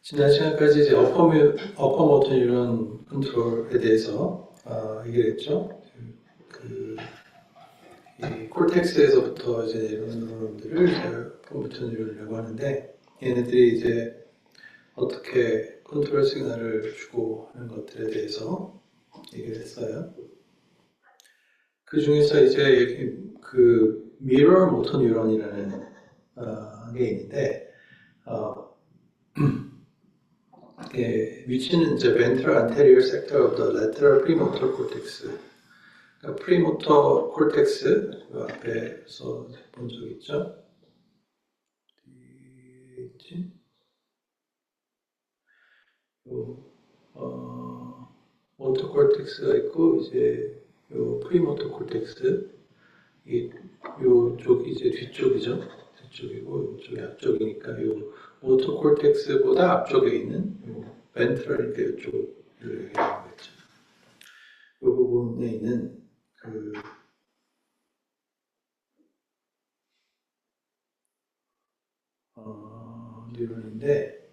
지난 시간까지 이제 어퍼 모터 뉴런 컨트롤에 대해서 얘기를 했죠. 이 콜텍스에서부터 이제 이런 뉴런들을 어퍼 모터 뉴런이라고 하는데, 얘네들이 이제 어떻게 컨트롤 시그널을 주고 하는 것들에 대해서 얘기를 했어요. 그 중에서 이제 그 미러 모터 뉴런이라는 게 있는데, 위치는 이제 ventral anterior sector of the lateral premotor cortex. 그러니까 premotor cortex 그 앞에서 본 적 있죠? 있지? 모터 콜텍스가 있고 이제 요 프리모터 콜텍스 요쪽이 이제 뒤쪽이죠. 뒤쪽이고 이쪽이 앞쪽이니까 요 모터 콜텍스보다 앞쪽에 있는 요 벤트럴이니까 이쪽을 얘기하는 거죠. 이 부분에 있는 그 뉴런인데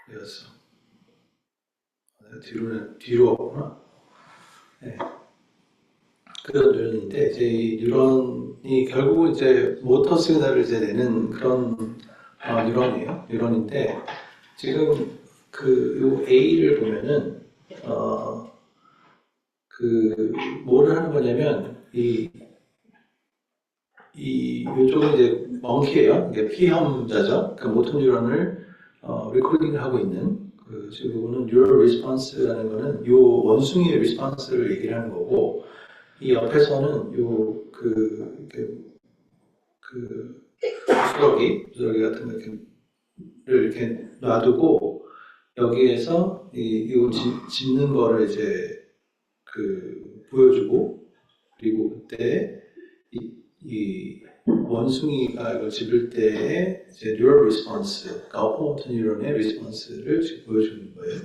그래서 내가 뒤로 왔구나. 네. 그런 뉴런인데 이제 이 뉴런이 결국은 이제 모터 시그널을 이제 내는 그런 뉴런인데 지금 요 A를 보면은 뭐를 하는 거냐면 이쪽은 이제 멍키예요. 이게 피험자죠. 그 모터 뉴런을 리코딩을 하고 있는 지금 이거는 뉴럴 리스폰스라는 거는 요 원숭이의 리스폰스를 얘기를 하는 거고 이 옆에서는 부스러기 같은 거를 이렇게 놔두고 여기에서 이거 짚는 거를 이제 보여주고 그리고 그때 이 원숭이가 이걸 짚을 때의 이제 뉴럴 리스폰스, 그러니까 어퍼모터 뉴런의 리스폰스를 지금 보여주는 거예요.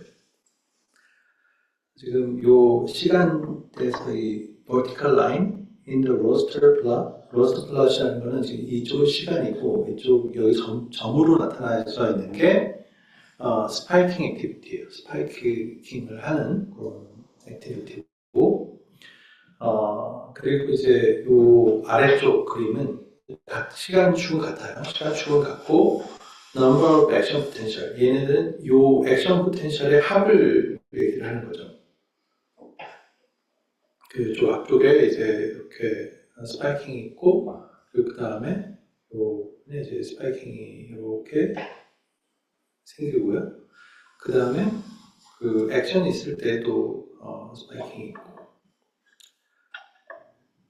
지금 요 시간대에서 이 vertical line in the raster plot이라는 거는 지금 이쪽 시간이고 이쪽 여기 점으로 나타나져 있는 게 스파이킹 액티비티예요. 스파이킹을 하는 그런 액티비티고 그리고 이제 요 아래쪽 그림은 시간축은 같아요. 시간축은 같고 number of action potential 얘네들은 요 액션 포텐셜의 합을 얘기를 하는 거죠. 그쪽 앞쪽에 이제 이렇게 스파이킹이 있고 그 다음에 요에 이제 스파이킹이 이렇게 생기고요. 그 다음에 그 액션이 있을 때도 스파이킹이 있고.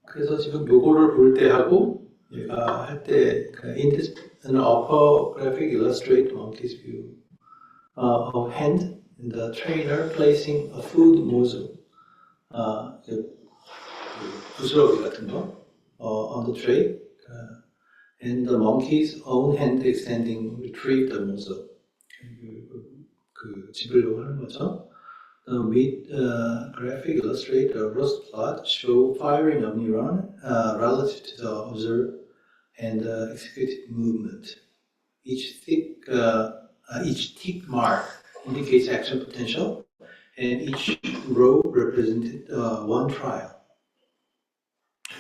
그래서 지금 요거를 볼 때 하고 얘가 할 때 in this an upper graphic illustrate monkey's view of hand in the trainer placing a food morsel 부스러기 같은 거 on the tray and the monkey's own hand extending retrieve the morsel 집으려고 하는 거죠. The mid graphic illustrate a rust plot show firing of neuron relative to the observed and executed movement. Each tick mark indicates action potential, and each row represented one trial.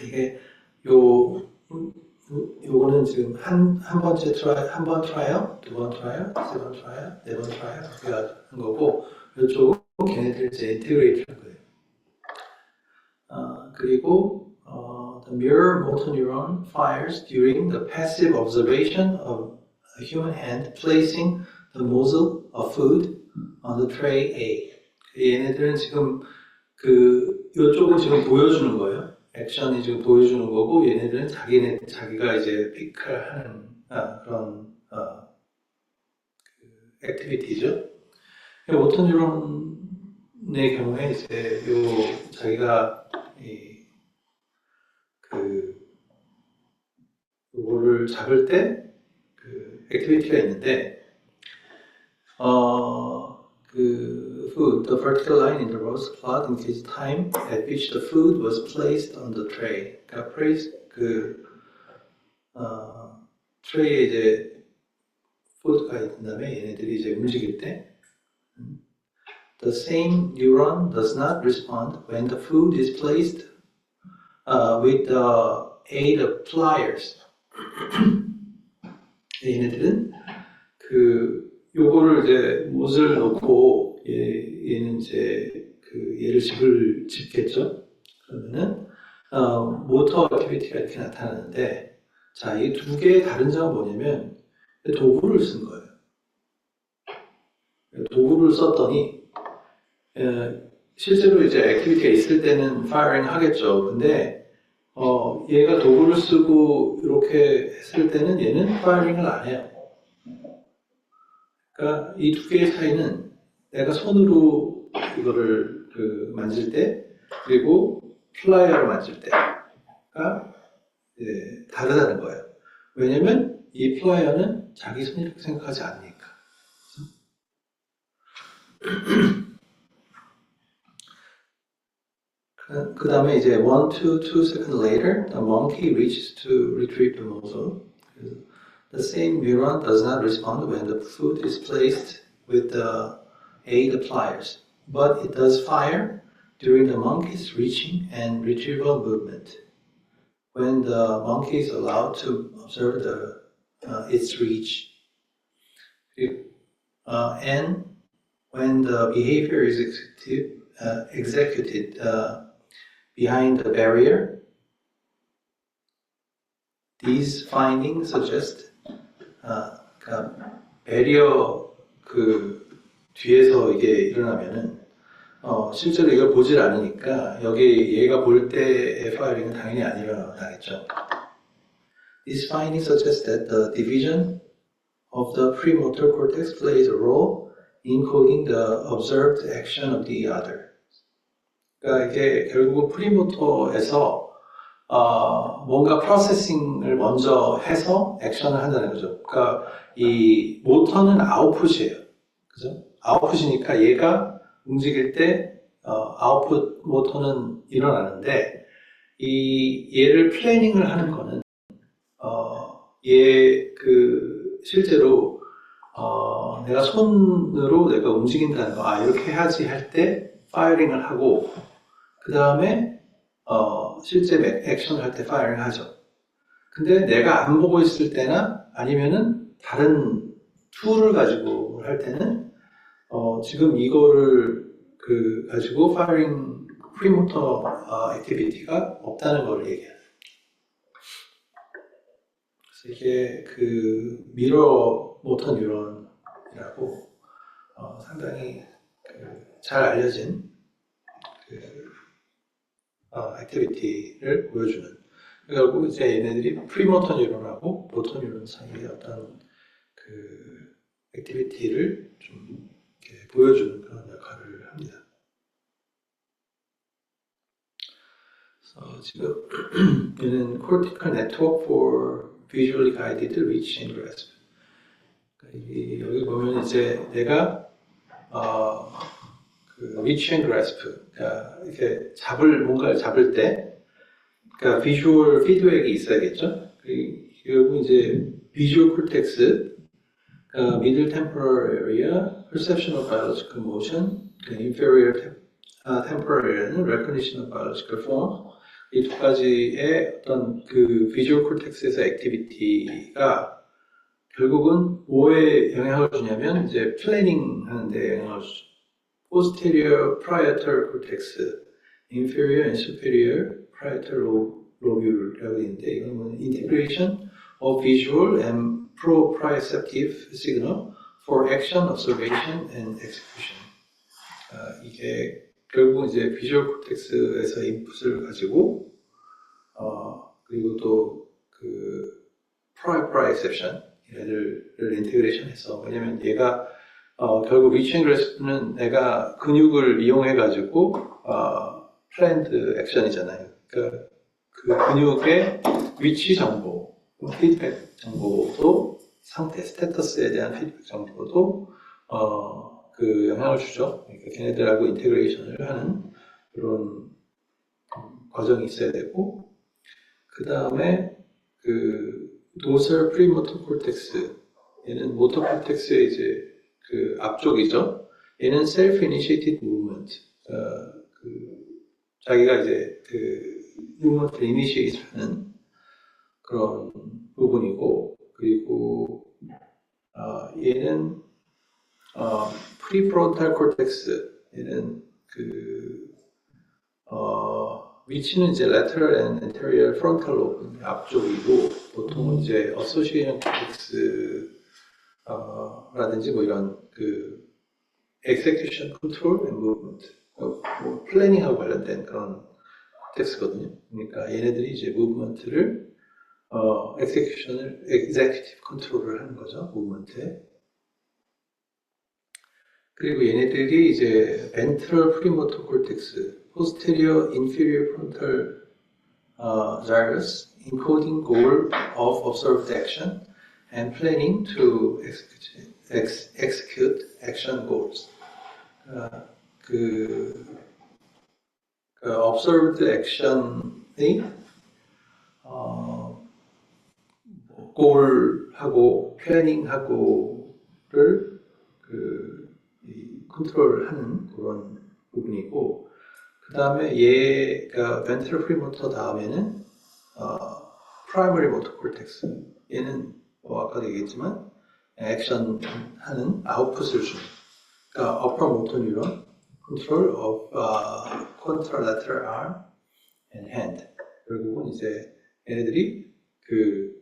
이게 요거는 지금 한 번째 트라이얼, 한 번 트라이얼, 두 번 트라이얼, 세 번 트라이얼, 네 번 트라이얼 이렇게 한 거고 이쪽은 걔네들 이제 인테그레이트 한 거예요. 있고 the mirror motor neuron fires during the passive observation of a human hand placing the morsel of food on the tray A. 얘네들은 지금 이쪽은 지금 보여주는 거예요. 액션이 지금 보여주는 거고 얘네들은 자기가 이제 피크하는 그런 액티비티죠. 모터 뉴런의 경우에 이제 자기가 요거를 잡을 때 액티비티가 있는데 food, the vertical line in the rose plot indicates time at which the food was placed on the tray. 그러니까 트레이에 이제 푸드가 있는 다음에 얘네들이 이제 움직일 때 the same neuron does not respond when the food is placed with the aid of pliers. 얘네들은 요거를 이제 못을 넣고 얘는 이제 얘를 집겠죠. 그러면은 모터 액티비티가 이렇게 나타나는데 자, 이 두 개의 다른 점은 뭐냐면 도구를 쓴 거예요. 도구를 썼더니 실제로 이제 액티비티가 있을 때는 파이어링 하겠죠. 근데 얘가 도구를 쓰고 이렇게 했을 때는 얘는 파이어링을 안 해요. 그러니까 이 두 개의 차이는 내가 손으로 이거를 만질 때 그리고 플라이어를 만질 때가 다르다는 거예요. 왜냐면 이 플라이어는 자기 손이라고 생각하지 않으니까. 그 다음에 이제 1 to 2 seconds later, the monkey reaches to retrieve the morsel. The same neuron does not respond when the food is placed with the aid of pliers, but it does fire during the monkey's reaching and retrieval movement. When the monkey is allowed to observe its reach, and when the behavior is executed behind the barrier, these findings suggest 배리어 뒤에서 이게 일어나면은 실제로 이걸 보질 않으니까 여기 얘가 볼 때의 파이어링은 당연히 안 일어나겠죠. These findings suggest that the division of the premotor cortex plays a role in coding the observed action of the other. 그러니까 이게 결국 프리모터에서 뭔가 프로세싱을 먼저 해서 액션을 한다는 거죠. 그러니까 이 모터는 아웃풋이에요. 그죠? 아웃풋이니까 얘가 움직일 때 아웃풋 모터는 일어나는데 얘를 플래닝을 하는 거는 실제로 내가 손으로 내가 움직인다는 거 이렇게 해야지 할 때 파이어링을 하고 그 다음에 실제 액션을 할 때 파이어링 하죠. 근데 내가 안 보고 있을 때나 아니면은 다른 툴을 가지고 할 때는 지금 이거를 가지고 파이어링 프리모터 액티비티가 없다는 걸 얘기해요. 그래서 이게 미러 모터 뉴런이라고 상당히 잘 알려진 액티비티를 보여주는. 결국 이제 얘네들이 프리모터 뉴런하고 모터 뉴런 사이의 어떤 액티비티를 좀 이렇게 보여주는 그런 역할을 합니다. 그래서 지금 얘는 Cortical Network for Visually Guided Reach and Grasp. 그러니까 여기 보면 이제 내가 Reach and Grasp, 그러니까 이렇게 뭔가를 잡을 때, 그러니까 비주얼 피드백이 있어야겠죠. 그리고 이제 비주얼 콜텍스, 그러니까 middle temporal area, perception of biological motion, inferior temporal area는 recognition of biological form. 이 두 가지의 어떤 비주얼 콜텍스에서 액티비티가 결국은 뭐에 영향을 주냐면 이제 플래닝 하는데 영향을 주죠. posterior parietal cortex, inferior and superior parietal lobule이라고 있는데 이건 뭐냐면 integration of visual and proprioceptive signal for action, observation, and execution. 이게 결국 이제 비주얼 코텍스에서 인풋을 가지고 그리고 또 그 proprioception 얘를 인테그레이션해서 왜냐면 얘가 결국 위치 앤 그래스프는 내가 근육을 이용해 가지고 플랜드 액션이잖아요. 그러니까 그 근육의 위치 정보, 피드백 정보도 상태, 스테터스에 대한 피드백 정보도 그 영향을 주죠. 그러니까 걔네들하고 인테그레이션을 하는 그런 과정이 있어야 되고, 그 다음에 그 도설 프리모터 콜텍스, 얘는 모터 콜텍스의 이제 그 앞쪽이죠. 얘는 self-initiated movement, 그 자기가 이제 그 무브먼트를 이니시에이트 하는 그런 부분이고, 그리고 얘는 프리프론탈 콜텍스, 얘는 그 위치는 이제 lateral and anterior frontal lobe 앞쪽이고, 보통은 이제 association cortex 라든지 뭐 이런 그 execution, control and movement, 뭐 플래닝하고 관련된 그런 텍스거든요. 그러니까 얘네들이 이제 무브먼트를 execution을 executive control을 하는 거죠, 무브먼트에. 그리고 얘네들이 이제 ventral premotor cortex, posterior inferior frontal gyrus, encoding goal of observed action and planning to execute action goals. 그 observed action이 goal하고 planning하고를 컨트롤하는 그런 부분이고, 그 다음에 얘가 ventral premotor 다음에는 primary motor cortex. 얘는 아까도 얘기했지만 액션 하는 아웃풋을 주는, 그러니까 upper motor neuron, control of contralateral arm and hand. 결국은 이제 얘네들이 그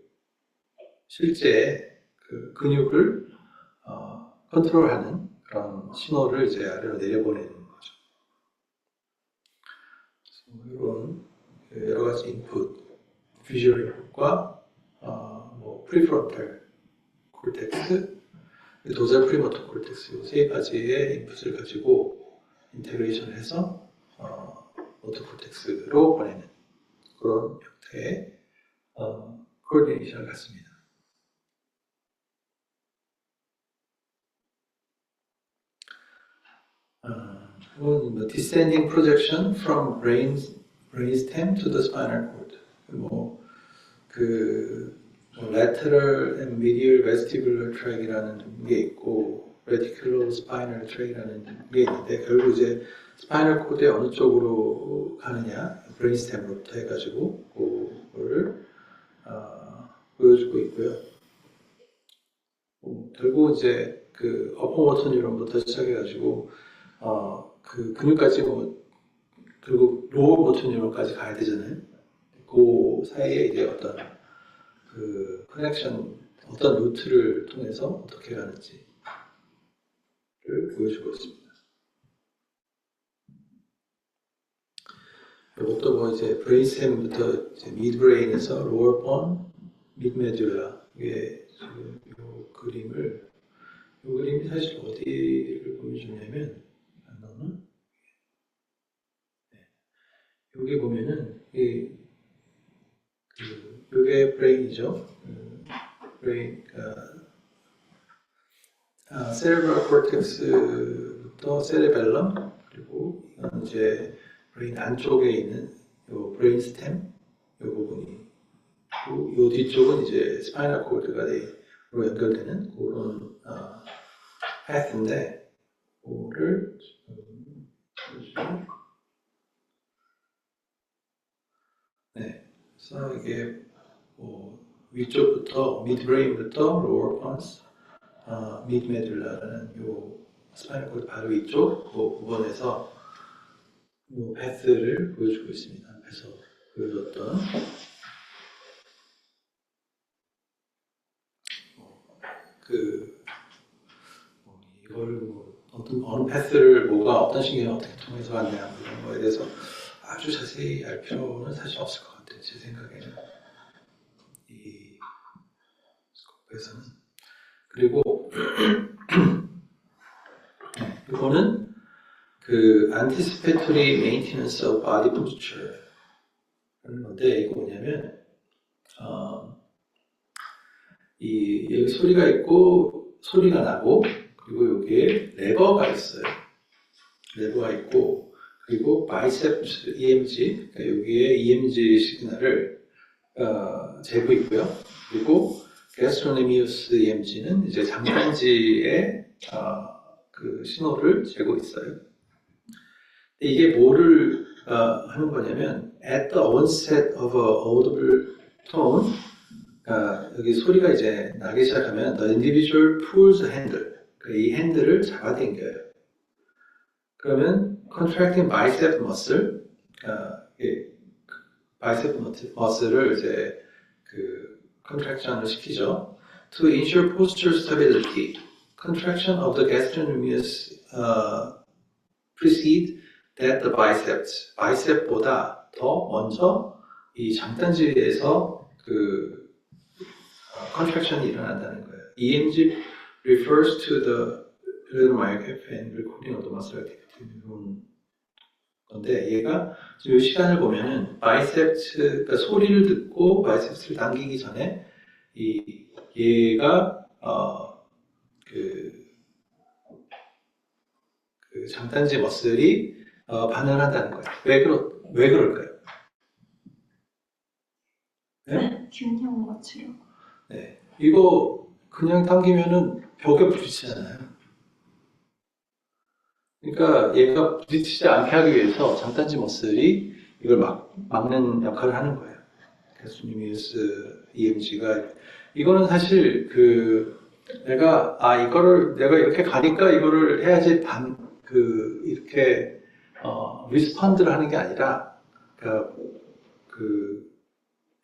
실제 그 근육을 컨트롤하는 그런 신호를 이제 아래로 내려보내는 거죠. 이런 여러 가지 인풋, 비주얼 인풋과 뭐 프리프론탈 콜텍스, 도잘 프리모터 콜텍스 세 가지의 인풋을 가지고 인테그레이션을 해서 모터 콜텍스로 보내는 그런 형태의 코디네이션을 갖습니다. Descending projection from brainstem to the spinal cord. lateral and medial vestibular track이라는 게 있고, reticular spinal track이라는 게 있는데, 결국 이제 스파이널 코드에 어느 쪽으로 가느냐, 브레인스템부터 해가지고 그거를 보여주고 있고요. 결국 이제 그 어퍼 모터 뉴런부터 시작해가지고 그 근육까지 결국 로어 모터 뉴런까지 가야 되잖아요. 그 사이에 이제 어떤 그 커넥션, 어떤 루트를 통해서 어떻게 가는지를 보여주고 있습니다. 이것도 뭐 이제 브레인스템부터 이제 미드브레인에서 로어 본, 미드메듈라, 이게 지금 이 그림이 사실 어디를 보여주냐면, 안 나오나? 네. 여기 보면은 이게 브레인이죠. 브레인, 세레브럴 코텍스부터 세레벨럼, 그리고 이건 이제 브레인 안쪽에 있는 요 브레인스템, 요 부분이, 요 뒤쪽은 이제 스파이널 코드가 연결되는 그런 패스인데, 그거를 네, 그래서 이게 위쪽부터 미드브레인부터 로어 펀스, 미드메듈라라는 요 스파이널 코드 바로 위쪽 그 부분에서 요 패스를 보여주고 있습니다. 그래서 보여줬던 이걸 어느 패스를 어떤 신경이 어떻게 통해서 갔냐 이런 거에 대해서 아주 자세히 알 필요는 사실 없을 것 같아요. 제 생각에는 이 스코프에서는. 그리고 이거는 anticipatory maintenance of body posture 하는 건데, 이거 뭐냐면 여기 소리가 있고 소리가 나고, 그리고 여기에 레버가 있어요. 레버가 있고, 그리고 바이셉스 EMG, 그러니까 여기에 EMG 시그널을 재고 있고요. 그리고 게스트로네미우스 EMG는 이제 장단지에 그 신호를 재고 있어요. 이게 뭐를 하는 거냐면, at the onset of a audible tone, 여기 소리가 이제 나기 시작하면 the individual pulls the handle, 이 핸들을 잡아당겨요. 그러면 contracting bicep muscle, bicep muscle을 이제 contraction을 시키죠. To ensure posture stability, contraction of the gastrocnemius precede that the bicep보다 더 먼저 이 장단지에서 contraction이 일어난다는 거예요. EMG refers to the electromyography recording of the muscle activity 이런 건데, 얘가 지금 이 시간을 보면은 그러니까 소리를 듣고 바이셉스를 당기기 전에 얘가 그 장단지 머슬이 반응을 한다는 거예요. 왜 그럴까요? 네? 균형 맞추려고. 네, 이거 그냥 당기면은 벽에 부딪히잖아요. 그러니까 얘가 부딪히지 않게 하기 위해서 장단지 머슬이 이걸 막는 역할을 하는 거예요. 게스트로네미우스 EMG가 이거는 사실 내가 이렇게 가니까 이거를 해야지 이렇게 리스펀드를 하는 게 아니라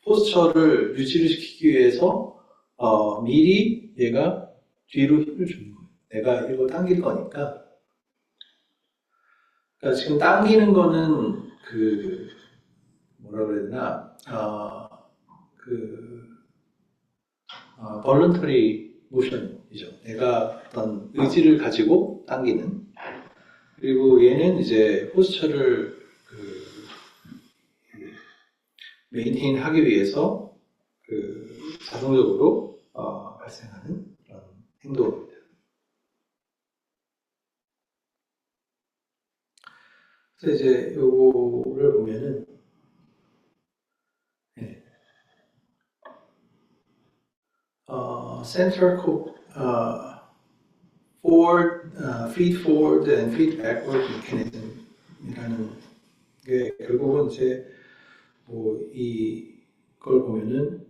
포스처를 유지를 시키기 위해서 미리 얘가 뒤로 힘을 주는 거예요. 내가 이거 당길 거니까. 그러니까 지금 당기는 거는 뭐라 그래야 되나, voluntary motion이죠. 내가 어떤 의지를 가지고 당기는. 그리고 얘는 이제 포스처를 메인테인 하기 위해서 자동적으로 발생하는 그런 행동입니다. 그래서 이제 요거를 보면은 central feed forward and feed backward mechanism이라는 게 결국은 이제 이걸 보면은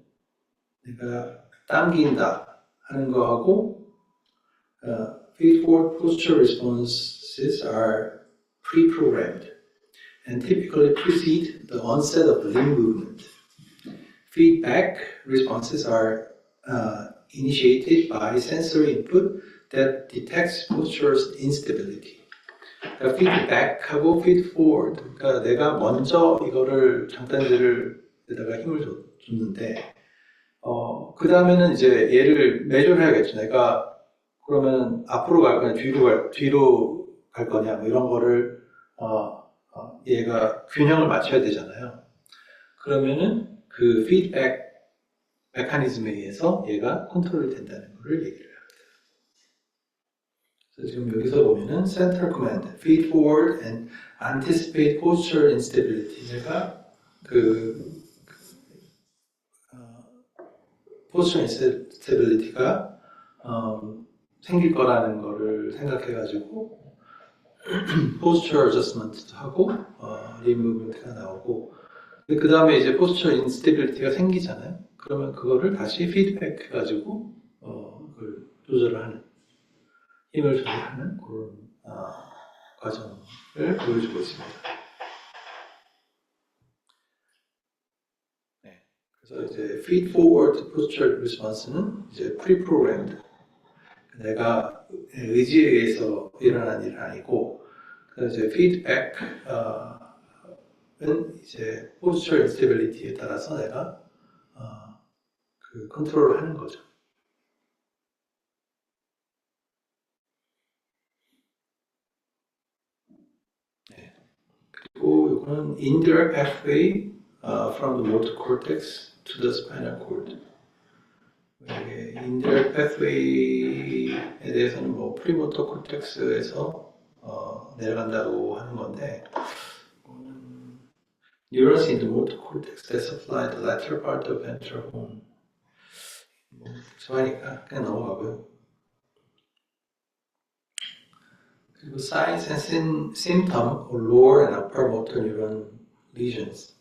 내가 당긴다 하는 거하고 feed forward posture responses are pre-programmed and typically precede the onset of limb movement. Feedback responses are initiated by sensory input that detects posture's instability. 그러니까 feedback하고 feedforward, 그러니까 내가 먼저 이거를 장단지를에다가 힘을 줬는데, 그 다음에는 이제 얘를 매조해야겠죠. 내가 그러면 앞으로 갈 거냐, 뒤로 갈 거냐, 뭐 이런 거를 얘가 균형을 맞춰야 되잖아요. 그러면은 그 피드백 메커니즘에 의해서 얘가 컨트롤이 된다는 것을 얘기를 합니다. 그래서 지금 여기서 보면은 Central Command, Feed Forward and Anticipate Posture Instability. 내가 Posture Instability가 생길 거라는 거를 생각해가지고 Posture Adjustment도 하고 Removement가 나오고, 그 다음에 이제 Posture Instability가 생기잖아요. 그러면 그거를 다시 피드백 해가지고 그걸 힘을 조절하는 그런 과정을 보여주고 있습니다. 그래서 이제 feed forward postural response는 이제 pre-programmed. 내가 의지에 의해서 일어난 일은 아니고, 그래서 이제 feedback 은 이제 postural instability에 따라서 내가 그 컨트롤을 하는 거죠. 네. 그리고 이거는 indirect pathway from the motor cortex to the spinal cord. 이게 indirect pathway에 대해서는 뭐 프리모터 코텍스에서 내려간다고 하는 건데, neurons in the motor cortex that supply the lateral part of ventral horn. 뭐 좋아하니까 그냥 넘어가고요. 그리고 signs and symptom of lower and upper motor neuron lesions.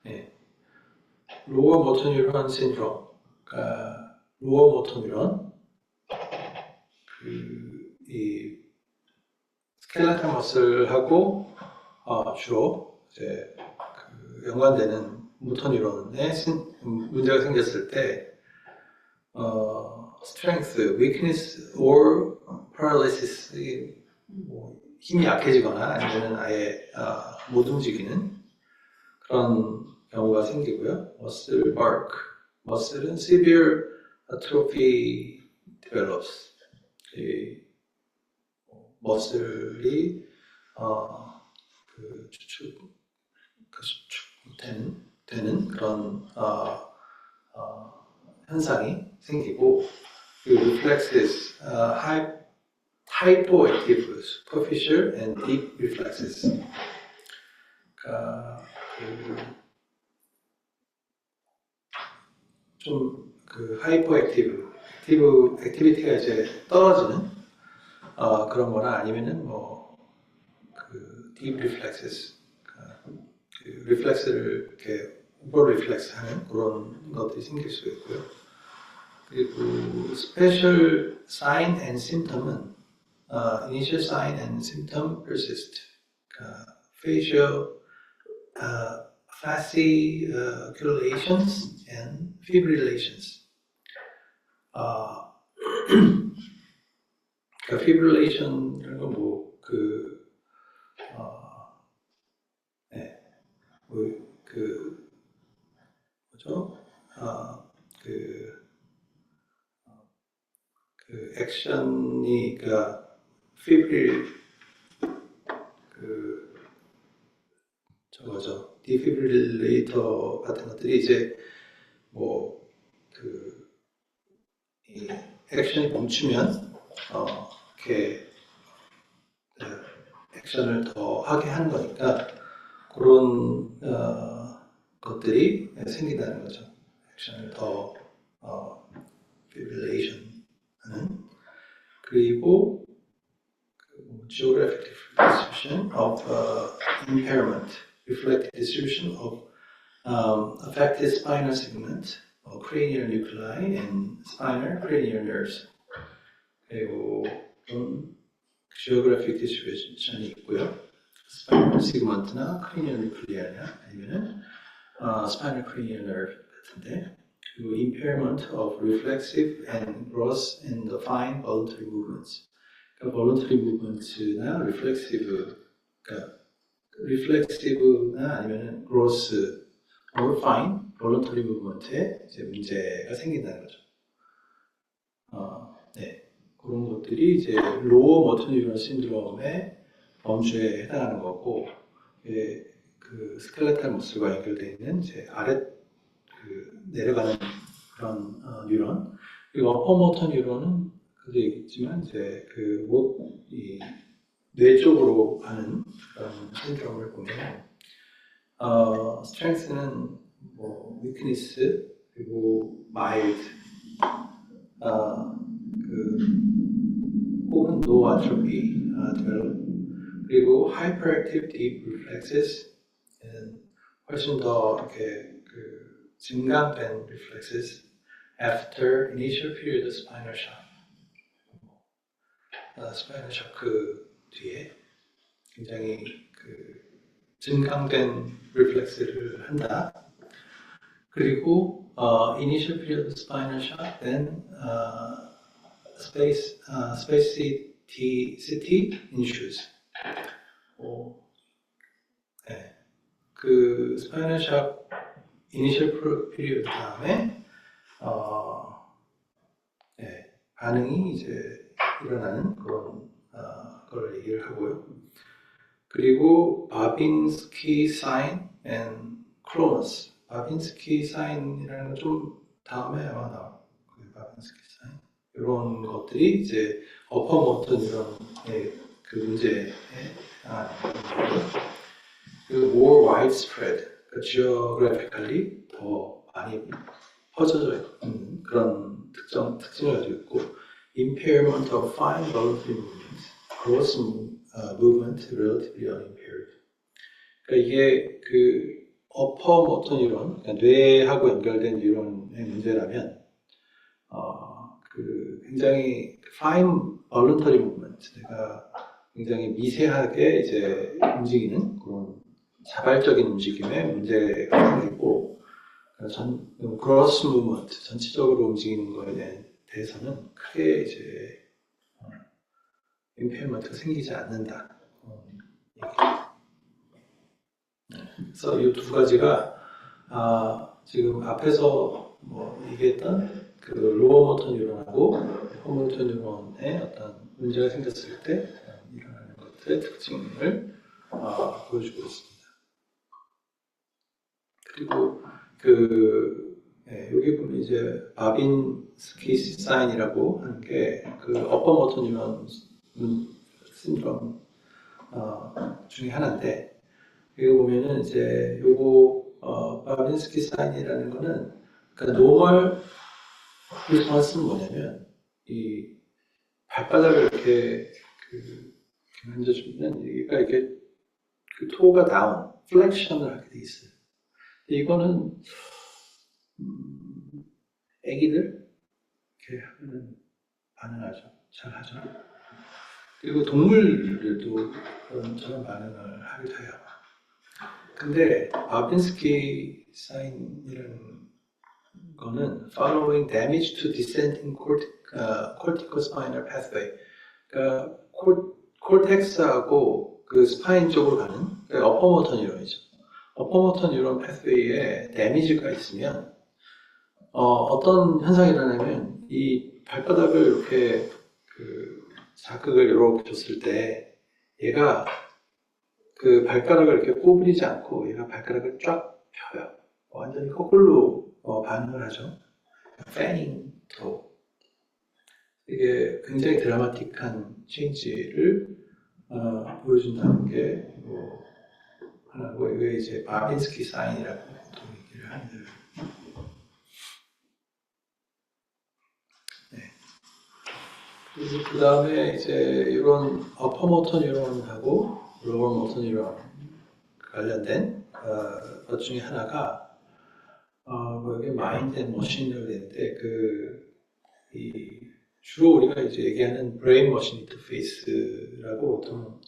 네. lower motor neuron syndrome. 그러니까 lower motor neuron 이 스켈레탈 머슬하고 주로 이제 연관되는 모터 뉴런에 문제가 생겼을 때 strength, weakness or paralysis 뭐 힘이 약해지거나 아니면 아예 못 움직이는 그런 경우가 생기고요. muscle bark, muscle은 severe atrophy develops. 머슬이 수축되는 그런 현상이 생기고, 그 reflexes, hypoactive, superficial and deep reflexes. 좀 hypoactive, 액티비티가 이제 떨어지는 그런 거나 아니면은 deep reflexes, reflex를 이렇게 오버 reflex 하는 그런 것들이 생길 수 있고요. 그리고 special sign and symptom은 initial sign and symptom persist. facial fasciculations and fibrillations. fibrillation이라는 건 액션이, fibril, defibrillator 같은 것들이 이제 이 액션이 멈추면 이렇게 액션을 더 하게 하는 거니까 그런 것들이 생긴다는 거죠. 액션을 더 fibrillation 하는. 그리고 geographic distribution of impairment, reflected distribution of affected spinal segment, cranial nuclei, and spinal cranial nerves. 그리고 geographic distribution이 있고요. spinal segment나 cranial nuclei나 아니면은 spinal cranial nerve 같은데, 그리고 impairment of reflexive and gross and fine voluntary movements. voluntary movements나 reflexive나 아니면은 gross or fine voluntary movement에 이제 문제가 생긴다는 거죠. 네. 그런 것들이 이제 로어 모터 뉴런 신드롬의 범주에 해당하는 거고, 그 스켈레탈 머슬과 연결되어 있는 이제 아래 내려가는 그런 뉴런, 그리고 어퍼 모터 뉴런은 그도 얘기했지만 이제 이 뇌 쪽으로 가는 그런 신드롬을 보면 strength는 weakness, 그리고 mild, 혹은 no atrophy develop, 그리고 hyperactive deep reflexes, 훨씬 더 이렇게 증강된 reflexes after initial period of spinal shock. 스파이널 쇼크 뒤에 굉장히 증강된 리플렉스를 한다. 그리고 initial period of spinal shock, then spasticity ensues. 네. 그 스파이널 샥 이니셜 피리어드 다음에 네, 반응이 이제 일어나는 그런 걸 얘기를 하고요. 그리고 바빈스키 사인 앤 크로너스. 바빈스키 사인이라는 건 좀 다음에 아마 나올 거예요. 바빈스키 사인. 이런 것들이 이제 어퍼모터 뉴런의 그 문제에 해당하는 거고요. 그리고 more widespread, 그러니까 geographically 더 많이 퍼져져 있는 그런 특징을 가지고 있고, impairment of fine voluntary movement, gross movement relatively unimpaired. 그러니까 이게 그 어퍼 모터 뉴런, 그러니까 뇌하고 연결된 뉴런의 문제라면, 그 굉장히 fine voluntary movement, 내가 굉장히 미세하게 이제 움직이는 그런 자발적인 움직임에 문제가 생기고, 크로스 무브먼트, 전체적으로 움직이는 거에 대해서는 크게 이제 임페어먼트가 생기지 않는다. 그래서 이 두 가지가 지금 앞에서 뭐 얘기했던 그 로어 모터 뉴런하고 어퍼 모터 뉴런의 어떤 문제가 생겼을 때 일어나는 것들의 특징을 보여주고 있습니다. 그리고 여기 보면 이제 바빈스키 사인이라고 하는 게 그 어퍼 모터 뉴런 신드롬 중에 하나인데, 여기 보면은 이제 요거 바빈스키 사인이라는 거는 그러니까 노멀 리스폰스는 뭐냐면 이 발바닥을 이렇게 만져주면 여기가 이렇게 그 토가 다운, 플렉션을 하게 돼 있어요. 이거는 애기들 이렇게 하면 반응하죠. 잘 하죠. 그리고 동물들도 그런 저런 반응을 하기도 해요. 근데 바빈스키 사인이라는 거는 following damage to descending corticospinal pathway, 그러니까 콜텍스하고 그 스파인 쪽으로 가는 어퍼모터 뉴런이죠. 어퍼모터 뉴런 패스웨이에 데미지가 있으면 어떤 현상이 일어나면 이 발바닥을 이렇게 그 자극을 이렇게 줬을 때 얘가 그 발가락을 이렇게 꼬부리지 않고 얘가 발가락을 쫙 펴요. 완전히 거꾸로 반응을 하죠. 패닝 도. 이게 굉장히 드라마틱한 체인지를 보여준다는 게 하나고, 이게 이제 바빈스키 사인이라고 보통 얘기를 하는데, 네. 그리고 그 다음에 이제 이런 어퍼 모터 뉴런하고 로어 모터 뉴런 관련된 것 중에 하나가 여기 마인드 앤 머신이라고 되는데, 주로 우리가 이제 얘기하는 브레인 머신 인터페이스라고 보통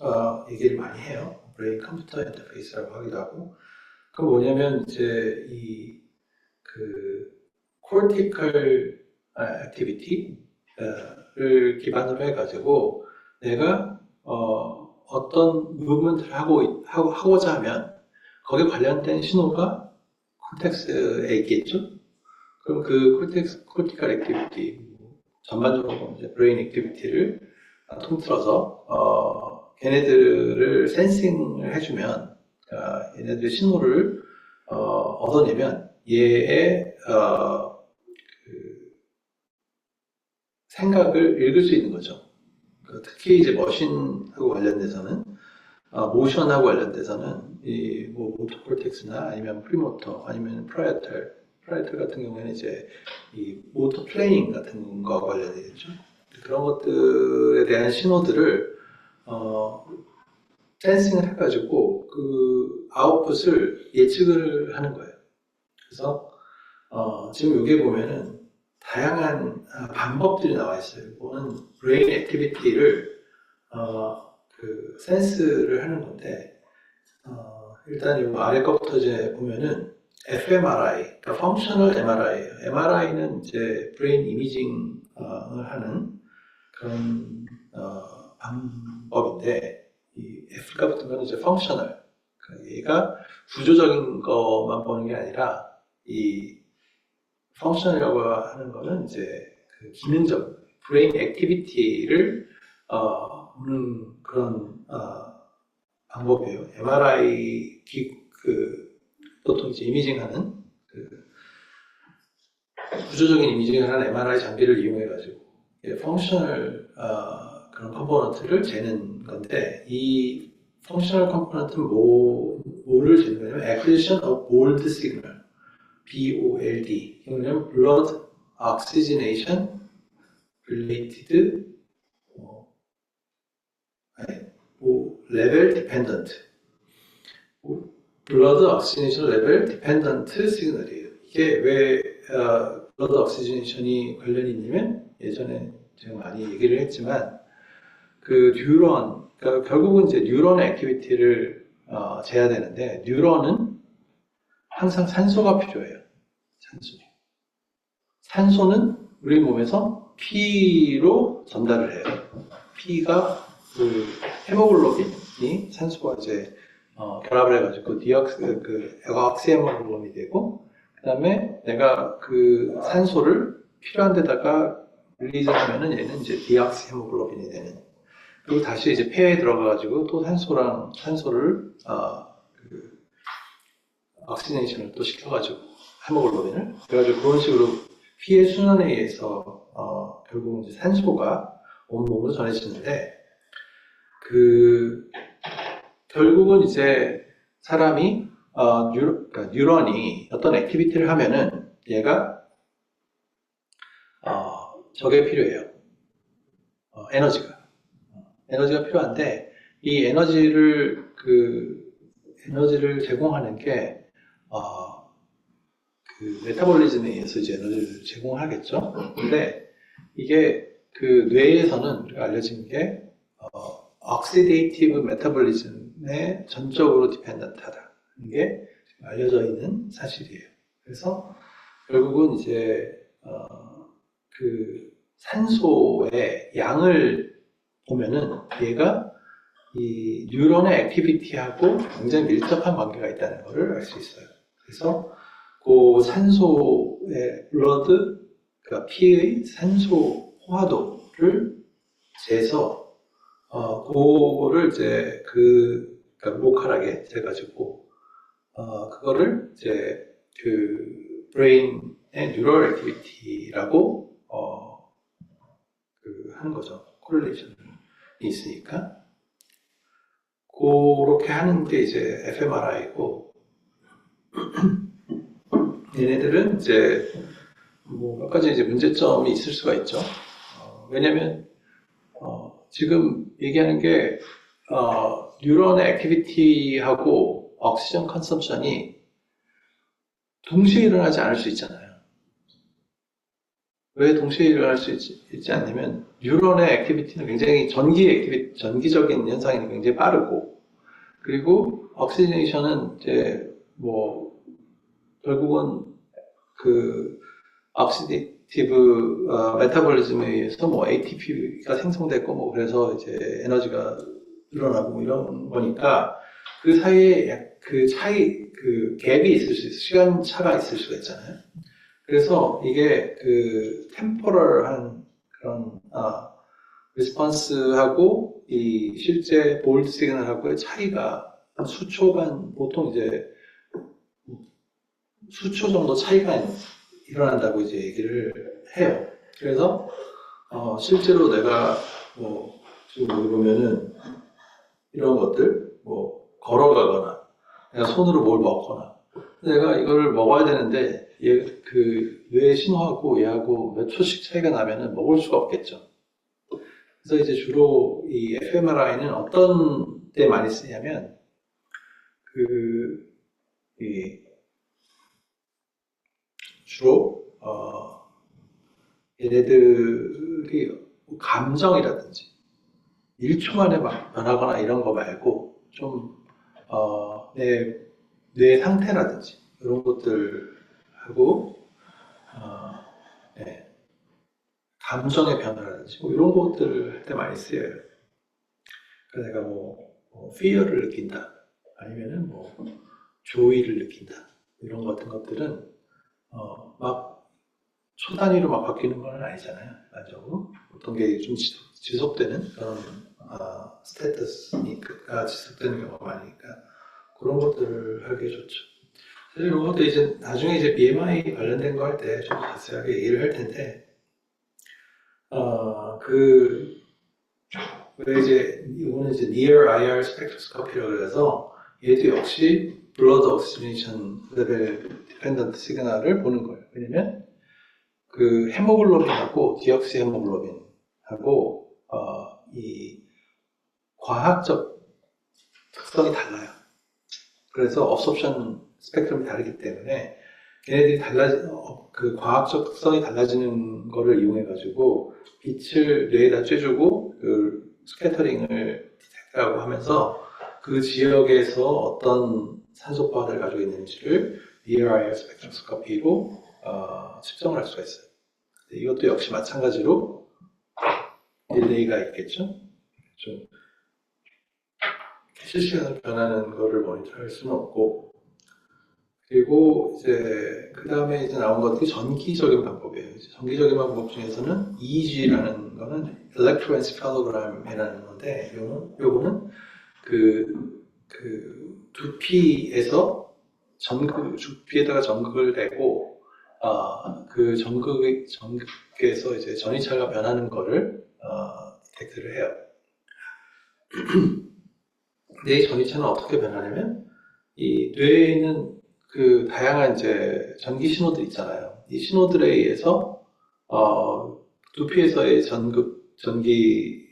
얘기를 많이 해요. 브레인 컴퓨터 인터페이스라고 하기도 하고. 그 뭐냐면 이제 cortical activity를 기반으로 해가지고 내가 어떤 무브먼트를 하고자 하면 거기에 관련된 신호가 콘텍스에 있겠죠. 그럼 그 cortical activity, 전반적으로 이제 브레인 액티비티를 통틀어서 걔네들을 센싱을 해주면, 얘네들의 신호를 얻어내면 얘의 생각을 읽을 수 있는 거죠. 특히 이제 머신하고 관련돼서는, 모션하고 관련돼서는 이 모터 콜텍스나 아니면 프리모터 아니면 프라이탈 같은 경우에는 이제 이 모터 플레이닝 같은 거 관련되죠. 그런 것들에 대한 신호들을 센싱을 해가지고 그 아웃풋을 예측을 하는 거예요. 그래서 지금 여기 보면은 다양한 방법들이 나와 있어요. 이거는 브레인 액티비티를 센스를 하는 건데, 일단 이 아래 거부터 이제 보면은 fMRI, 그러니까 펑셔널 MRI예요. MRI는 이제 브레인 이미징을 하는 그런 방법인데 이 F가 붙은 건 이제 펑셔널. 그러니까 얘가 구조적인 것만 보는 게 아니라 이 펑션이라고 하는 거는 이제 그 기능적 브레인 액티비티를 보는 그런 방법이에요. MRI 보통 이제 이미징하는 구조적인 이미징을 하는 MRI 장비를 이용해 가지고 펑셔널 그런 컴포넌트를 재는 건데 이 펑셔널 컴포넌트는 뭐를 재는 거냐면 acquisition of bold signal BOLD 이거는 blood oxygenation related level dependent blood oxygenation level dependent signal이에요. 이게 왜 blood oxygenation이 관련이 있냐면 예전에 제가 많이 얘기를 했지만 그 뉴런 그러니까 결국은 이제 뉴런 액티비티를 재야 되는데 뉴런은 항상 산소가 필요해요. 산소는 우리 몸에서 피로 전달을 해요. 피가 그 헤모글로빈이 산소와 이제 결합을 해가지고 엑옥시헤모글로빈이 되고 그다음에 내가 그 산소를 필요한 데다가 릴리즈하면은 얘는 이제 디옥시헤모글로빈이 되는. 그리고 다시 이제 폐에 들어가가지고 또 산소를 옥시네이션을 또 시켜가지고 헤모글로빈을 그래가지고 그런 식으로 피의 순환에 의해서 결국은 이제 산소가 온몸으로 전해지는데 결국은 이제 사람이 그러니까 뉴런이 어떤 액티비티를 하면은 얘가 저게 필요해요. 에너지가 필요한데 이 에너지를 제공하는 게 그 메타볼리즘에 의해서 이제 에너지를 제공하겠죠. 근데 이게 그 뇌에서는 우리가 알려진 게 억시데이티브 메타볼리즘에 전적으로 디펜던트하다. 이게 알려져 있는 사실이에요. 그래서 결국은 이제 그 산소의 양을 보면은 얘가 이 뉴런의 액티비티하고 굉장히 밀접한 관계가 있다는 것을 알 수 있어요. 그래서 그 산소의 그러니까 피의 산소 포화도를 재서 그거를 이제 그러니까 로컬하게 재가지고 그거를 이제 그 브레인의 뉴럴 액티비티라고 하는 거죠. 코릴레이션이 있으니까 그렇게 하는 게 이제 fMRI고 얘네들은 이제 뭐 몇 가지 이제 문제점이 있을 수가 있죠. 왜냐면 지금 얘기하는 게 뉴런의 액티비티하고 옥시전 컨섬션이 동시에 일어나지 않을 수 있잖아요. 왜 동시에 일어날 수 있지 않냐면 뉴런의 액티비티는 굉장히 전기적인 현상이 굉장히 빠르고 그리고 옥시제이션은 이제 뭐 결국은 그 옥시데이티브 메타볼리즘에 의해서 뭐 ATP가 생성되고 뭐 그래서 이제 에너지가 늘어나고 뭐 이런 거니까 그 사이에 그 갭이 있을 수 있어요. 시간 차가 있을 수가 있잖아요. 그래서 이게 그 템포럴한 그런 리스폰스하고 이 실제 볼드 시그널하고의 차이가 수초간 보통 이제 수초 정도 차이가 일어난다고 이제 얘기를 해요. 그래서 실제로 내가 뭐 지금 여기 보면은 이런 것들 뭐 걸어가거나 내가 손으로 뭘 먹거나 내가 이걸 먹어야 되는데 그 뇌의 신호하고 얘하고 몇 초씩 차이가 나면은 먹을 수가 없겠죠. 그래서 이제 주로 이 fMRI는 어떤 때 많이 쓰냐면 주로 얘네들이 감정이라든지 1초 만에 막 변하거나 이런 거 말고 좀 내 뇌 상태라든지 이런 것들하고 네, 감정의 변화라든지 뭐 이런 것들을 할 때 많이 쓰여요. 그래서 내가 fear를 느낀다 아니면은 joy를 느낀다 이런 것 같은 것들은 막 초단위로 막 바뀌는 건 아니잖아요. 일반적으로 어떤 게 좀 지속되는 그런 스테이터스가 지속되는 경우가 많으니까 그런 것들을 하기 좋죠. 사실 이런 것도 이제 나중에 이제 BMI 관련된 거 할 때 좀 자세하게 얘기를 할 텐데 왜 이제 이거는 이제 Near IR Spectroscopy라고 해서 얘도 역시 Blood Oxygenation Level Dependent 시그널을 보는 거예요. 왜냐면 그 헤모글로빈하고 디옥시 헤모글로빈하고 이 과학적 특성이 달라요. 그래서 업소션 스펙트럼이 다르기 때문에 걔네들이 그 과학적 특성이 달라지는 거를 이용해 가지고 빛을 뇌에다 쬐주고 그 스캐터링을 디텍트하고 하면서 그 지역에서 어떤 산소파를 가지고 있는지를 Near IR 스펙트로스코피로 측정을 할 수가 있어요. 이것도 역시 마찬가지로 딜레이가 있겠죠. 좀 실시간으로 변하는 거를 모니터할 수는 없고, 그리고 이제 그 다음에 이제 나온 것들이 전기적인 방법이에요. 이제 전기적인 방법 중에서는 EEG라는 거는 Electroencephalogram이라는 건데, 요거는 그 두피에서 두피에다가 전극을 대고 그 전극에서 이제 전이차가 변하는 거를 디텍트를 해요. 근데 이 전이차는 어떻게 변하냐면 이 뇌에 있는 그 다양한 이제 전기 신호들 있잖아요. 이 신호들에 의해서 두피에서의 전기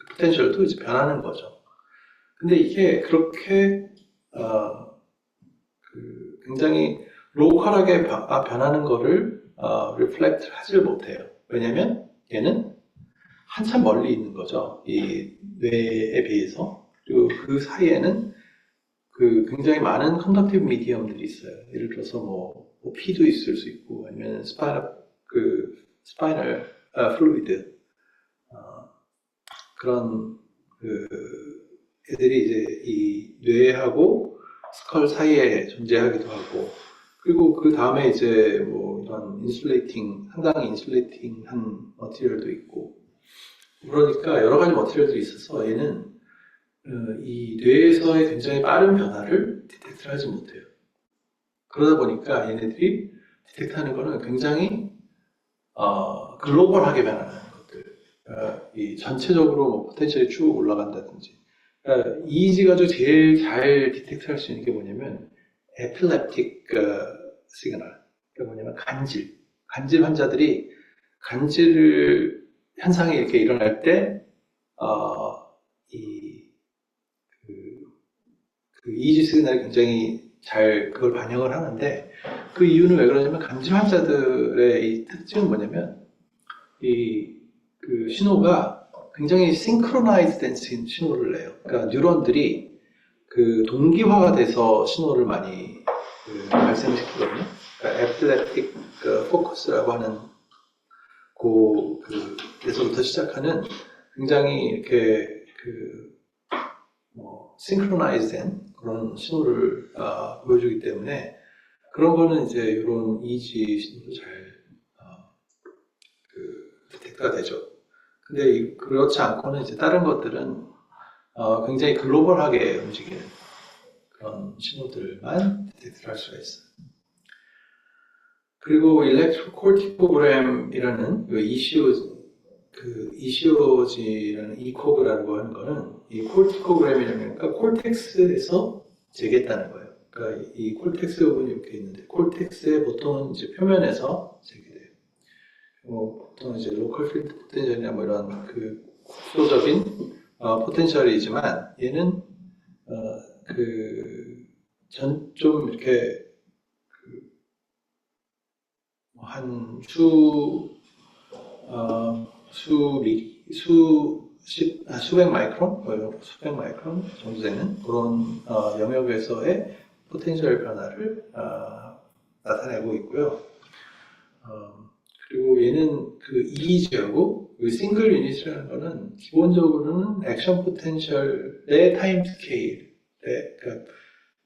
포텐셜도 이제 변하는 거죠. 근데 이게 그렇게 굉장히 로컬하게 변하는 거를 리플렉트 하지를 못해요. 왜냐면 얘는 한참 멀리 있는 거죠. 이 뇌에 비해서. 그리고 그 사이에는 그 굉장히 많은 컨덕티브 미디엄들이 있어요. 예를 들어서 피도 있을 수 있고 아니면 스파이널 플루이드 그런 애들이 이제 이 뇌하고 스컬 사이에 존재하기도 하고 그리고 그 다음에 이제 이런 상당히 인슐레이팅한 머티리얼도 있고 그러니까 여러 가지 머티리얼들이 있어서 얘는 이 뇌에서의 굉장히 빠른 변화를 디텍트를 하지 못해요. 그러다 보니까 얘네들이 디텍트하는 거는 굉장히 글로벌하게 변하는 것들 이 전체적으로 포텐셜이 쭉 올라간다든지 EEG 가지고 제일 잘 디텍트 할 수 있는 게 뭐냐면 에필lep틱 시그널 그러니까 뭐냐면 간질 환자들이 간질 현상이 이렇게 일어날 때 그 EEG 시그널이 굉장히 잘 그걸 반영을 하는데 그 이유는 왜 그러냐면 간질 환자들의 이 특징은 뭐냐면 그 신호가 굉장히 싱크로나이즈 된 신호를 내요. 그러니까 뉴런들이 그 동기화가 돼서 신호를 많이 발생시키거든요. 그러니까 에필lep틱 포커스라고 하는 그에서부터 시작하는 굉장히 이렇게 싱크로나이즈 된 그런 신호를 보여주기 때문에 그런 거는 이제 이런 EEG 신호도 잘 디텍트가 되죠. 근데 그렇지 않고는 이제 다른 것들은 굉장히 글로벌하게 움직이는 그런 신호들만 디텍트를 할 수가 있어요. 그리고 일렉트로코르티코그램이라는 ECOG라는 ECOG라고 하는 거는 이 코르티코그램이라는 거니까 콜텍스에서 재겠다는 거예요. 그러니까 이 콜텍스 부분이 이렇게 있는데 콜텍스의 보통은 이제 표면에서 재게돼요. 보통 이제 로컬 필드 포텐셜이나 이런 그 국소적인 포텐셜이지만 얘는 좀 이렇게 한 수백 마이크론 정도 되는 그런 영역에서의 포텐셜 변화를 나타내고 있고요. 그리고 얘는 그 이기제하고 싱글 유닛이라는 거는 기본적으로는 액션 포텐셜의 타임 스케일에, 그러니까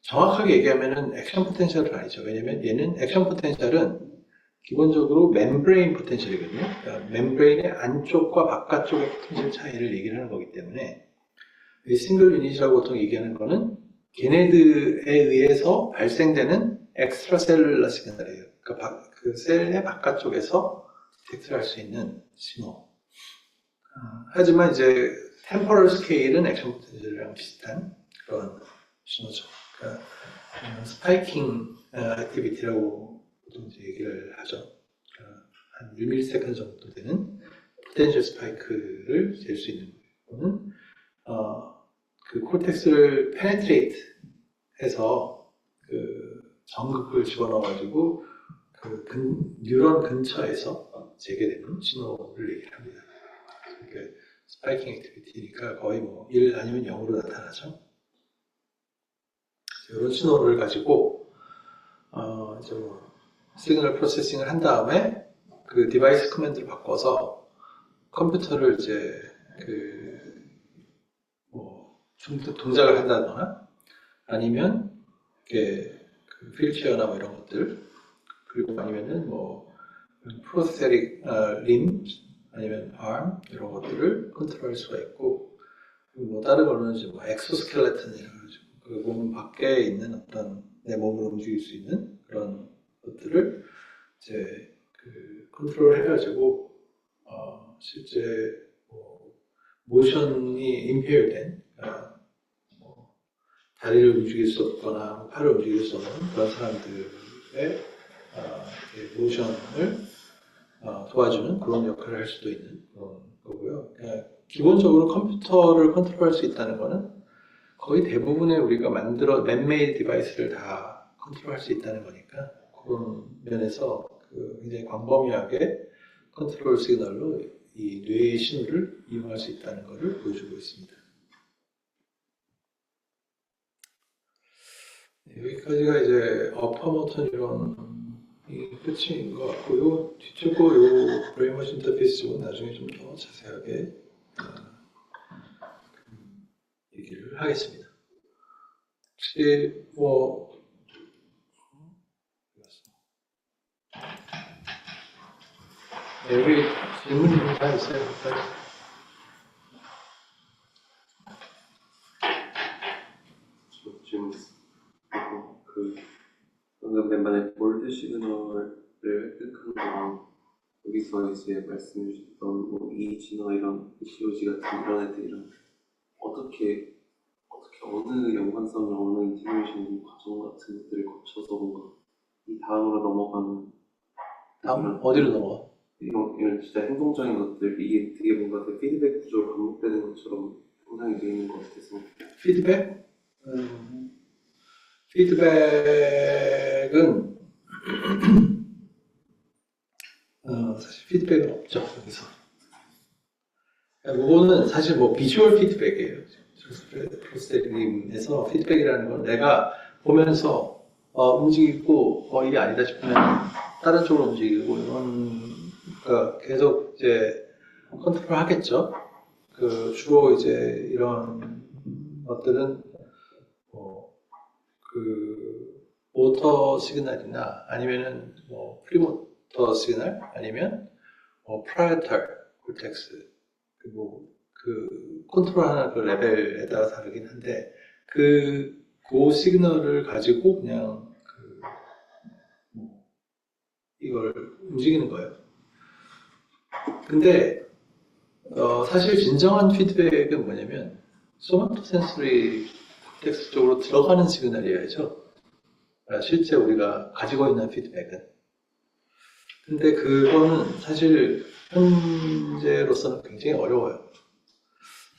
정확하게 얘기하면은 액션 포텐셜은 아니죠. 왜냐면 얘는 액션 포텐셜은 기본적으로 멤브레인 포텐셜이거든요. 그러니까 멤브레인의 안쪽과 바깥쪽의 포텐셜 차이를 얘기를 하는 거기 때문에 이 싱글 유닛이라고 보통 얘기하는 거는 걔네들에 의해서 발생되는 엑스트라셀룰러 시그널이에요. 그러니까 그 셀의 바깥쪽에서 디텍트를 할 수 있는 신호. 하지만 이제 템포럴 스케일은 액션 포텐셜이랑 비슷한 그런 신호죠. 그러니까 스파이킹 액티비티라고 보통 이제 얘기를 하죠. 한 1ms 정도 되는 포텐셜 스파이크를 잴 수 있는 거는 그 콜텍스를 페네트레이트 해서 그 전극을 집어넣어가지고 그 뉴런 근처에서 재개되는 신호를 얘기를 합니다. 그러니까 스파이킹 액티비티니까 거의 뭐 1 아니면 0으로 나타나죠. 이런 신호를 가지고 이제 뭐 시그널 프로세싱을 한 다음에 그 디바이스 커맨드를 바꿔서 컴퓨터를 이제 뭐 동작을 한다거나 아니면 이렇게 그 휠체어나 뭐 이런 것들 그리고 아니면은 뭐 프로스테릭 림 아니면 arm 이런 것들을 컨트롤할 수가 있고 그리고 뭐 다른 거는 이제 뭐 엑소스켈레톤이라고 하죠. 그 몸 밖에 있는 어떤 내 몸을 움직일 수 있는 그런 것들을 이제 그 컨트롤 해가지고 실제 뭐 모션이 임페어된 뭐 다리를 움직일 수 없거나 팔을 움직일 수 없는 그런 사람들의 모션을 도와주는 그런 역할을 할 수도 있는 그런 거고요. 그러니까 기본적으로 컴퓨터를 컨트롤할 수 있다는 거는 거의 대부분의 우리가 맨메이드 디바이스를 다 컨트롤할 수 있다는 거니까 그런 면에서 굉장히 광범위하게 컨트롤 시그널로 이 뇌의 신호를 이용할 수 있다는 것을 보여주고 있습니다. 여기까지가 이제 어퍼모터 뉴런이 끝인 것 같고요. 뒤쪽고 요 브레인머신 인터페이스 쪽은 나중에 좀 더 자세하게 얘기를 하겠습니다. 혹시 뭐 여기 질문이 다 있어요. 질문 방금 만약에 골드 시그널을 획득한 거랑 여기서 이제 말씀해 주셨던 뭐 이진화 이런 COG 같은 이런 애들이랑 어떻게 어느 연관성이나 어느 인티그레이션 과정 같은 것들을 거쳐서 뭔가 이 다음으로 넘어가는 다음 어디로 넘어가? 이런 진짜 행동적인 것들 이게 되게 뭔가 되게 피드백 구조로 반복되는 것처럼 상상이 되어 있는 것 같아서 피드백? 피드백은 사실 피드백은 없죠 여기서. 그거는 사실 뭐 비주얼 피드백이에요. 프로스테릭에서 피드백이라는 건 내가 보면서 움직이고 이게 아니다 싶으면 다른 쪽으로 움직이고 이런 그러니까 계속 이제 컨트롤 하겠죠. 주로 이제 이런 것들은 그 모터 시그널이나 아니면은 뭐 프리모터 시그널 아니면 프라이털 콜텍스 그리고 그 컨트롤하는 그 레벨에 따라 다르긴 한데 그 시그널을 가지고 그냥 이걸 움직이는 거예요. 근데 사실 진정한 피드백은 뭐냐면 소마토 센서리 콜텍스 쪽으로 들어가는 시그널이어야죠. 실제 우리가 가지고 있는 피드백은. 근데 그거는 사실 현재로서는 굉장히 어려워요.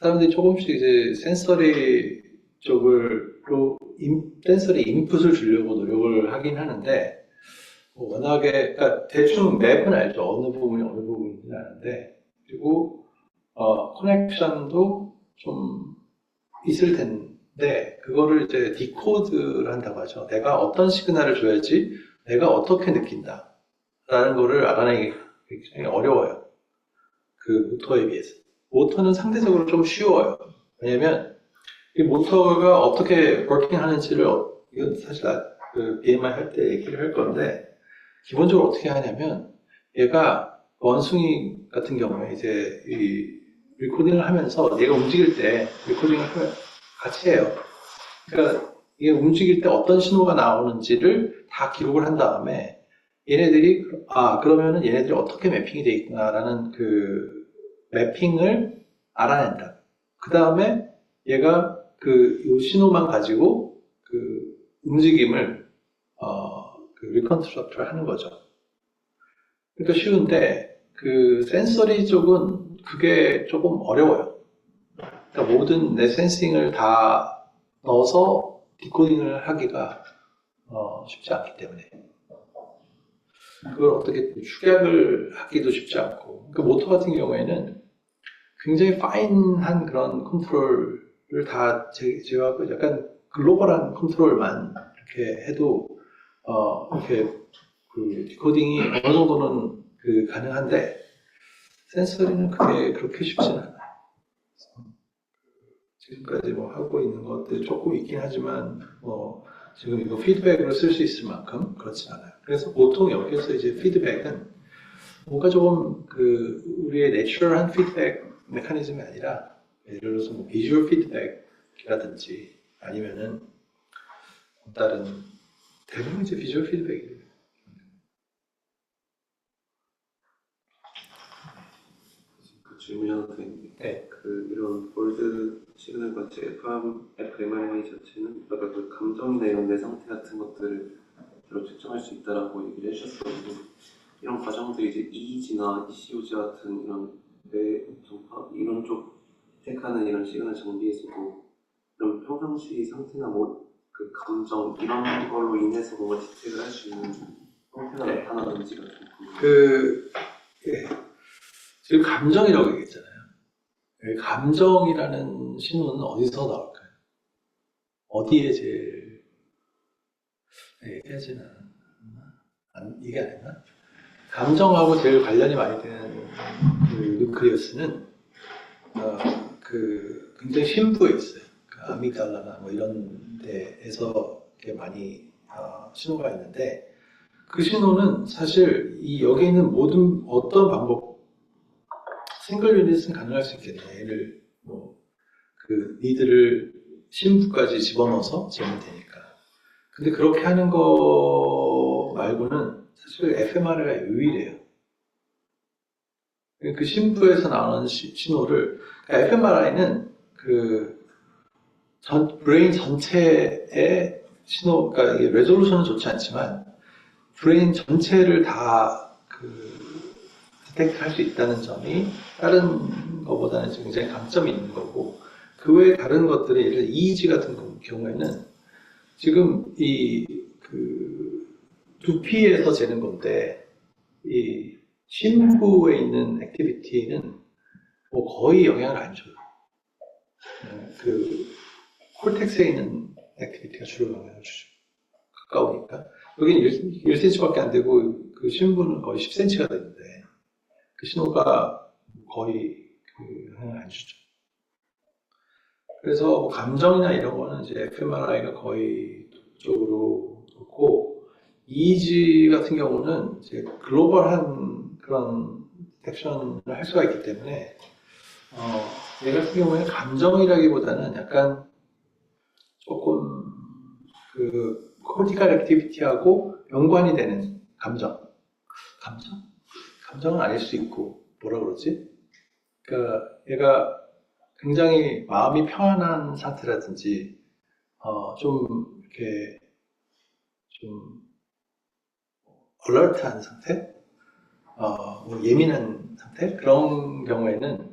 사람들이 조금씩 이제 센서리 인풋을 주려고 노력을 하긴 하는데 워낙에 그러니까 대충 맵은 알죠. 어느 부분이 어느 부분인지 아는데 그리고 커넥션도 좀 있을 네, 그거를 이제 디코드를 한다고 하죠. 내가 어떤 시그널을 줘야지 내가 어떻게 느낀다. 라는 거를 알아내기 굉장히 어려워요. 그 모터에 비해서. 모터는 상대적으로 좀 쉬워요. 왜냐면 이 모터가 어떻게 워킹 하는지를 이건 사실 그 BMI 할 때 얘기를 할 건데 기본적으로 어떻게 하냐면 얘가 원숭이 같은 경우에 이제 이 리코딩을 하면서 얘가 움직일 때 리코딩을 같이 해요. 그러니까 이게 움직일 때 어떤 신호가 나오는지를 다 기록을 한 다음에 얘네들이 그러면은 얘네들이 어떻게 매핑이 돼 있구나라는 그 매핑을 알아낸다. 그 다음에 얘가 요 신호만 가지고 그 움직임을 그 리컨스트럭트를 하는 거죠. 그러니까 쉬운데 그 센서리 쪽은 그게 조금 어려워요. 그러니까 모든 내 센싱을 다 넣어서 디코딩을 하기가 쉽지 않기 때문에 그걸 어떻게 축약을 하기도 쉽지 않고 그 모터 같은 경우에는 굉장히 파인한 그런 컨트롤을 다 제어하고 약간 글로벌한 컨트롤만 이렇게 해도 이렇게 그 디코딩이 어느 정도는 그 가능한데 센서리는 그게 그렇게 쉽지는 않아요. 지금까지 뭐 하고 있는 것들 조금 있긴 하지만 뭐 지금 이거 피드백으로 쓸 수 있을 만큼 그렇진 않아요. 그래서 보통 여기에서 이제 피드백은 뭔가 조금 그 우리의 내추럴한 피드백 메커니즘이 아니라 예를 들어서 뭐 비주얼 피드백이라든지 아니면은 다른 대부분 이제 비주얼 피드백이에요. 그 질문이 하나 더 있는데 네. 그 이런 볼드 시그널 같이 fMRI 자체는 아까 그 감정이나 이런 내 상태 같은 것들을 바로 측정할 수 있다라고 얘기를 해주셨거든요. 이런 과정들이 이제 EEG나 ECOG 같은 이런 뇌 정파 이런 쪽 택하는 이런 시그널 장비에서도 그럼 평상시 상태나 뭐 그 감정 이런 걸로 인해서 뭔가 디텍을 할 수 있는 형태가 네. 나타나는지가 좀 궁금해요. 예. 지금 감정이라고 얘기했잖아요. 감정이라는 신호는 어디서 나올까요? 어디에 제일 얘기하지는 이게 아니나? 감정하고 제일 관련이 많이 되는 그 누클리어스는 그 굉장히 심부에 있어요. 그 아미갈라나 뭐 이런 데에서 이렇게 많이 신호가 있는데 그 신호는 사실 여기 있는 모든 어떤 방법 싱글 유닛은 가능할 수 있겠네요. 얘를 뭐 그 니드를 심부까지 집어넣어서 재면 되니까. 근데 그렇게 하는 거 말고는 사실 fMRI가 유일해요. 그 심부에서 나오는 신호를 fMRI는 그 브레인 전체의 신호, 그러니까 이게 레졸루션은 좋지 않지만 브레인 전체를 다그 디텍트 할 수 있다는 점이 다른 것보다는 굉장히 강점이 있는 거고 그 외에 다른 것들이 예를 들어 EEG 같은 경우에는 지금 그 두피에서 재는 건데 이 심부에 있는 액티비티는 뭐 거의 영향을 안 줘요. 그 콜텍스에 있는 액티비티가 주로 영향을 주죠. 가까우니까. 여기는 1cm밖에 안 되고 그 심부는 거의 10cm가 되는데 그 신호가 거의 그 영향을 안 주죠. 그래서 뭐 감정이나 이런 거는 이제 fMRI가 거의 독적으로 좋고 EEG 같은 경우는 이제 글로벌한 그런 디텍션을 할 수가 있기 때문에 얘 같은 경우에는 감정이라기보다는 약간 조금 그 코르티칼 액티비티하고 연관이 되는 감정은 아닐 수 있고 뭐라 그러지? 그러니까 얘가 굉장히 마음이 평안한 상태라든지 좀 이렇게 좀 얼러트한 상태, 뭐 예민한 상태 그런 경우에는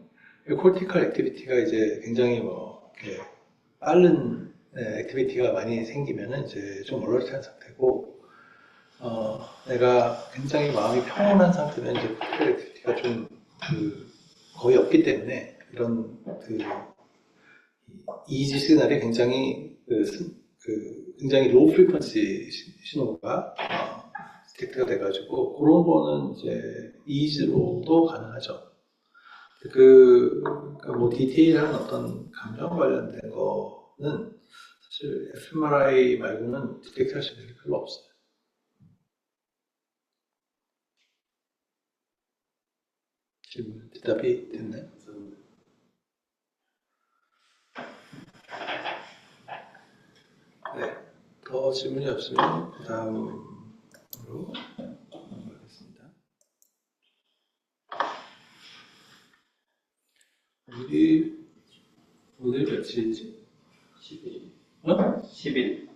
콜티컬 액티비티가 이제 굉장히 뭐 이렇게 빠른 액티비티가 많이 생기면은 이제 좀 얼러트한 상태고 내가 굉장히 마음이 평온한 상태면 이제 콜티컬 액티비티가 좀 거의 없기 때문에 이런 그 EEG 시그널이 굉장히 굉장히 로우 프리퀀시 신호가 디텍트가 돼가지고 그런 거는 이제 EEG로도 가능하죠. 그러니까 뭐 디테일한 어떤 감정 관련된 거는 사실 fMRI 말고는 디텍트 할 수 있는 게 별로 없어요. 질문 대답이 됐나요? 네. 더 질문이 없으면 그 다음으로 넘어가겠습니다. 오늘 며칠이지? 10일. 어? 10일.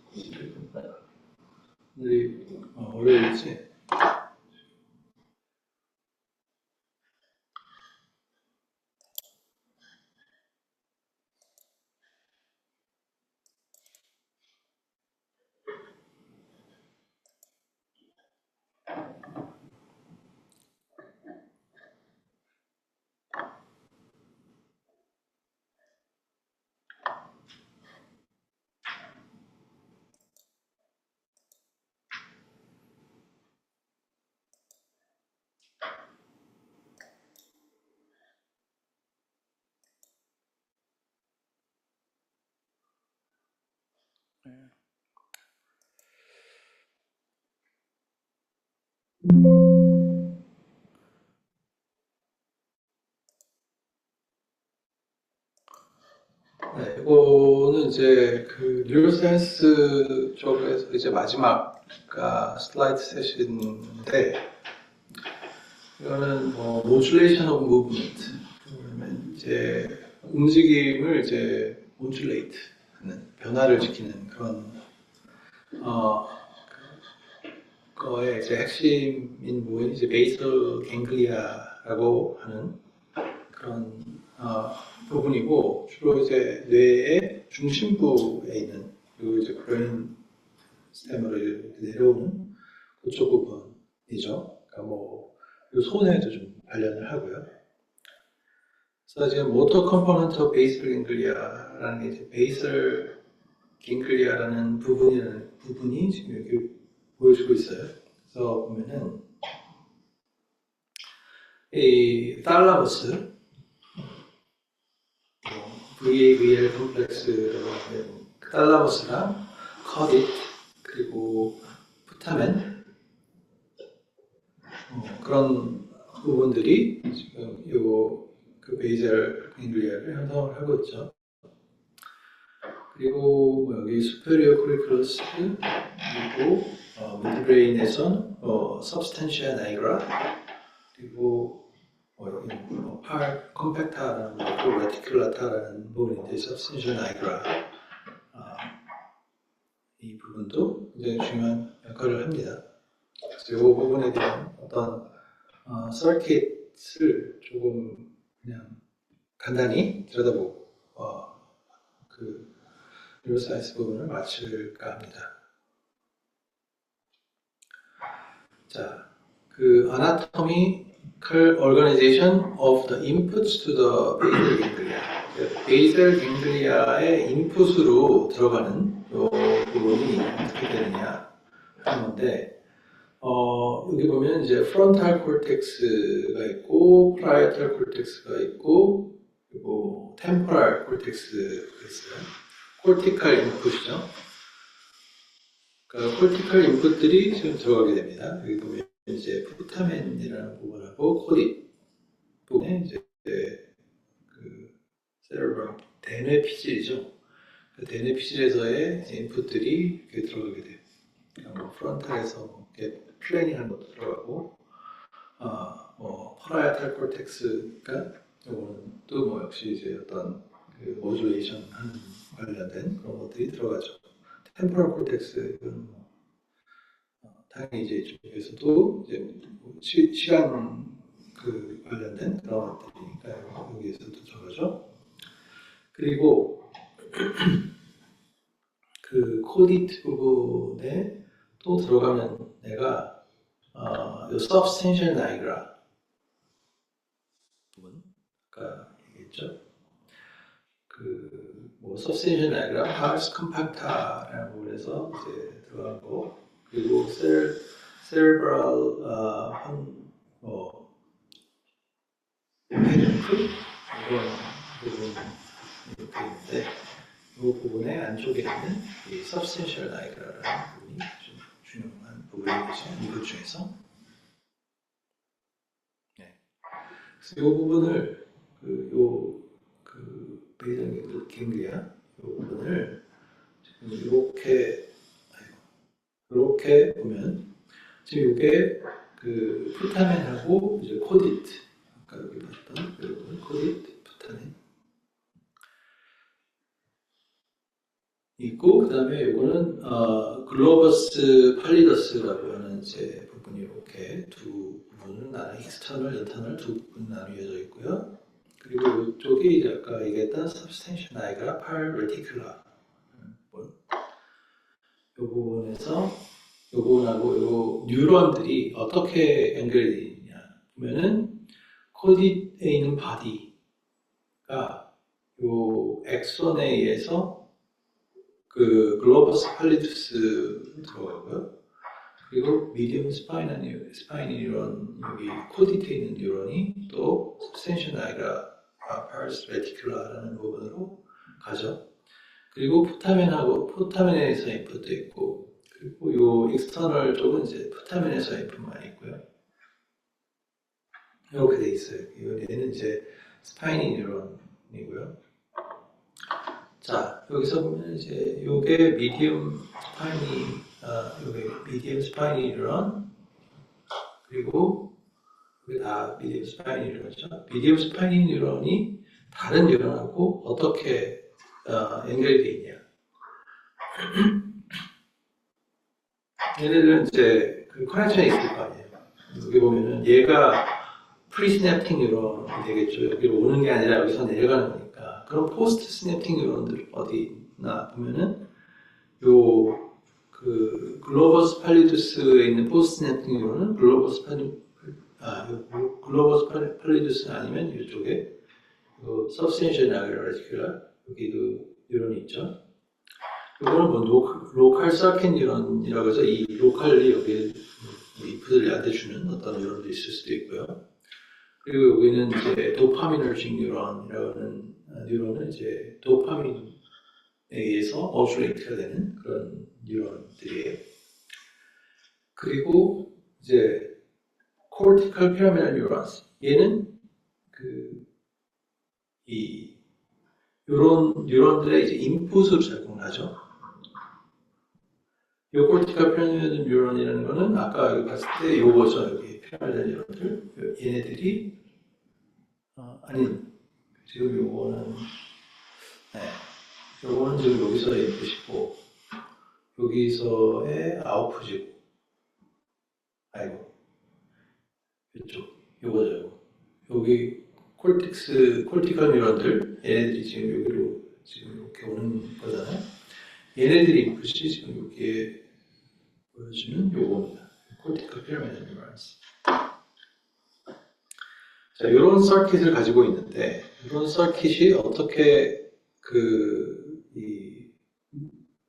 오늘이 월요일이지? 네, 이거는 이제 그 뉴로사이언스 쪽에서 이제 마지막 슬라이드 세션인데 이거는 뭐 모듈레이션 오브 무브먼트 그러면 이제 움직임을 이제 모듈레이트 하는 변화를 시키는 그런 거의 이제 핵심인 부분이 이제 베이설 갱글리아라고 하는 그런 부분이고 주로 이제 뇌의 중심부에 있는 그리고 이제 브레인 스템으로 이렇게 내려오는 그쪽 부분이죠. 그러니까 뭐 그리고 손에도 좀 관련을 하고요. 그래서 지금 모터 컴포넌트 오브 베이설 갱글리아라는 게 이제 베이설 갱글리아라는 부분이 지금 여기 보여주고 있어요. 그래서 보면은 이 탈라머스 VAVL 컴플렉스라고 하는 탈라머스랑 커딧 그리고 푸타멘 그런 부분들이 지금 그 베이젤 갱글리아를 형성을 하고 있죠. 그리고 뭐 여기 superior colliculus 그리고 midbrain에선 substantia nigra 그리고 팔 컴팩타라는 거, 레티큘라타라는 부분인데 substantia nigra 이 부분도 굉장히 중요한 역할을 합니다. 그래서 이 부분에 대한 어떤 서킷을 조금 그냥 간단히 들여다보고 그 뉴로사이언스 부분을 마칠까 합니다. 자, 그 anatomical organization of the inputs to the basal ganglia. 베이셀 갱글리아의 인풋으로 들어가는 이 부분이 어떻게 되느냐 하는 건데 여기 보면 이제 프론탈 콜텍스가 있고 파라이탈 콜텍스가 있고 그리고 템포랄 콜텍스가 있어요. 콜티칼 인풋이죠. 그러니까 콜티칼 인풋들이 지금 들어가게 됩니다. 여기 보면 이제 푸타멘이라는 부분하고 코딕 부분에 이제 그 세레브럼 대뇌 피질이죠. 그 대뇌 피질에서의 인풋들이 이렇게 들어가게 돼요. 그러니까 뭐 프론탈에서 뭐 이렇게 플래닝하는 것도 들어가고, 뭐 파라이탈 콜텍스가 이거는 또 뭐 역시 이제 어떤 그 모듈레이션 하는 관련된 그런 것들이 들어가죠. 템포럴 콜텍스 이건 뭐 당연히 이제 이쪽에서도 이제 시간 그 관련된 그런 것들이니까 여기에서도 들어가죠. 그리고 그 코디트 부분에 또 들어가면 내가 이 substantial nigra 부분 아까 얘기했죠. 그 뭐 substantial nigra, pars compacta라는 부분에서 이제 들어가고 그리고 cerebral 뭐 페리크 이런 부분 이렇게 있는데 이 부분의 안쪽에 있는 이 substantial nigra라는 부분이 좀 중요한 부분이죠. 이것 중에서. 네. 그래서 이 부분을 베이전 갱글리아 이 부분을 지금 이렇게 보면 지금 이게 그 푸타멘하고 이제 코디트 아까 여기 봤던 이 부분 코디트 푸타멘 있고 그 다음에 이거는 글로버스 팔리더스라고 하는 이제 부분이 이렇게 두 부분은 익스터널, 인터널 두 부분 나뉘어져 있고요. 그리고 이쪽이 이제 아까 얘기했던 substantial nigra par reticulum 이 부분에서 이 부분하고 이 뉴런들이 어떻게 연결되어 있냐 보면은 코디에 있는 바디가 이 엑손에 의해서 그 글로버스 팔리투스 들어가고요. 그리고 미디움 스파이니 뉴런 여기 코디트에 있는 뉴런이 또 substantial nigra pars reticulum라는 부분으로 가죠. 그리고 푸타멘에서 인풋도 있고 그리고 요 익스터널 쪽은 이제 푸타멘에서 인풋만 있고요. 이렇게 돼 있어요. 얘는 이제 스파이니 뉴런이고요. 자, 여기서 보면 이제 요게 미디움 스파이니 뉴런 그리고 이게 다 미디움 스파이니 뉴런이죠. 미디움 스파이니 뉴런이 다른 뉴런하고 어떻게 연결이 돼 있냐? 얘네들은 이제 그 커넥션이 있을 거 아니에요. 여기 보면은 얘가 프리시냅틱 뉴런이 되겠죠. 여기로 오는 게 아니라 여기서 내려가는 거니까. 그럼 포스트 시냅틱 뉴런들 어디 있나 보면은 요 그 글로버스 팔리두스에 있는 포스트 시냅틱 뉴런은 글로버스 팔리두스 아니면 이쪽에 그 substantial nigra reticulum 여기도 뉴런이 있죠. 이거는 뭐 로컬 서킷 뉴런이라고 해서 이 로컬리 여기에 인풋을 야대주는 어떤 뉴런도 있을 수도 있고요. 그리고 여기는 이제 도파미너직 뉴런이라고 하는 뉴런은 이제 도파민에 의해서 오슈레이트가 되는 그런 뉴런들이에요. 그리고 이제 cortical pyramidal neurons 얘는 이런 뉴런들의 이제 인풋으로 작용을 하죠. 이 cortical pyramidal neuron이라는 거는 아까 여기 봤을 때 요거죠. 여기 pyramidal neuron들 얘네들이 지금 요거는 요거는 지금 여기서의 인풋이고 여기서의 아웃풋이고 요거죠. 여기 콜티컬 뉴런들 얘네들이 지금 여기로 지금 이렇게 오는 거잖아요. 얘네들이 인풋이 지금 여기에 보여주는 요겁니다. 콜티컬 피라미드 뉴런스. 자, 이런 서킷을 가지고 있는데 이런 서킷이 어떻게 이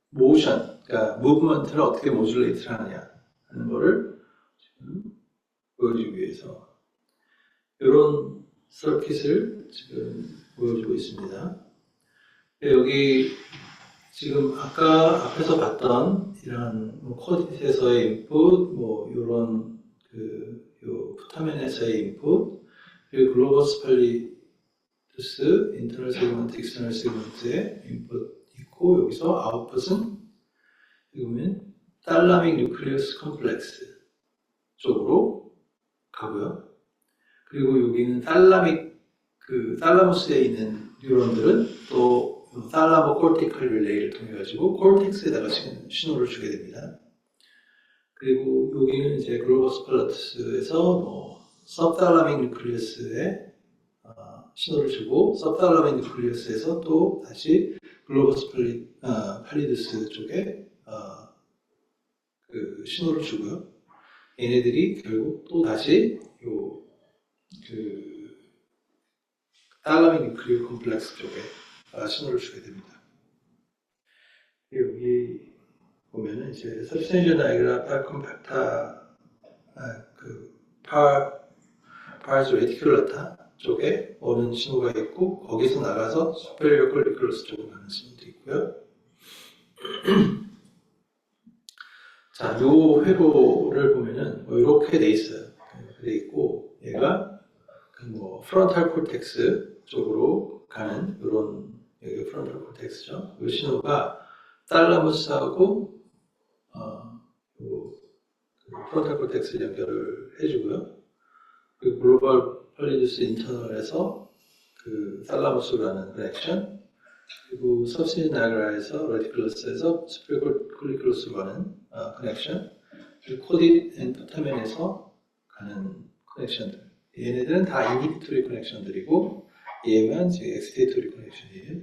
모션, 그러니까 무브먼트를 어떻게 모듈레이트를 하느냐 하는 거를 지금 보여주기 위해서 이런 서킷을 지금 보여주고 있습니다. 여기 지금 아까 앞에서 봤던 이런 코디트에서의 인풋, 이런 요 푸타멘에서의 인풋, 그리고 글로버스 팔리투스, 인터널 세그먼트, 익스터널 세그먼트의 인풋 있고 여기서 아웃풋은 여기 보면 달라믹 뉴클리우스 컴플렉스 쪽으로 가고요. 그리고 여기는 탈라무스에 있는 뉴런들은 또 탈라모 콜티컬 릴레이를 통해 가지고 콜텍스에다가 신호를 주게 됩니다. 그리고 여기는 이제 글로버스 팔리투스에서 서브탈라믹 뉴클리우스에 신호를 주고 서브탈라믹 뉴클리우스에서 또 다시 글로버스 팔리두스 쪽에 신호를 주고요. 얘네들이 결국 또 다시 탈라믹 뉴클리오 컴플렉스 쪽에 신호를 주게 됩니다. 여기 보면은 이제 substantial niagara par compacta pars reticulata 쪽에 오는 신호가 있고 거기서 나가서 superior colliculus 쪽으로 가는 신호도 있고요. 자, 요 회로를 보면은 뭐 이렇게 돼 있어요. 돼 있고 얘가 뭐 프론탈 콜텍스 쪽으로 가는 이런 여기 프론탈 콜텍스죠. 이 신호가 탈라무스하고 프론탈 콜텍스 연결을 해주고요. 그 글로벌 폴리두스 인터널에서 그 탈라무스라는 커넥션, 그리고 서브시니 나그라에서 레티클러스에서 스피리컬 콜리클러스로 가는 커넥션, 그리고 코딧 앤 포타멘에서 가는 커넥션들. 얘네들은 다 이니비토리 커넥션들이고 얘만 지금 엑스테이토리 커넥션이에요.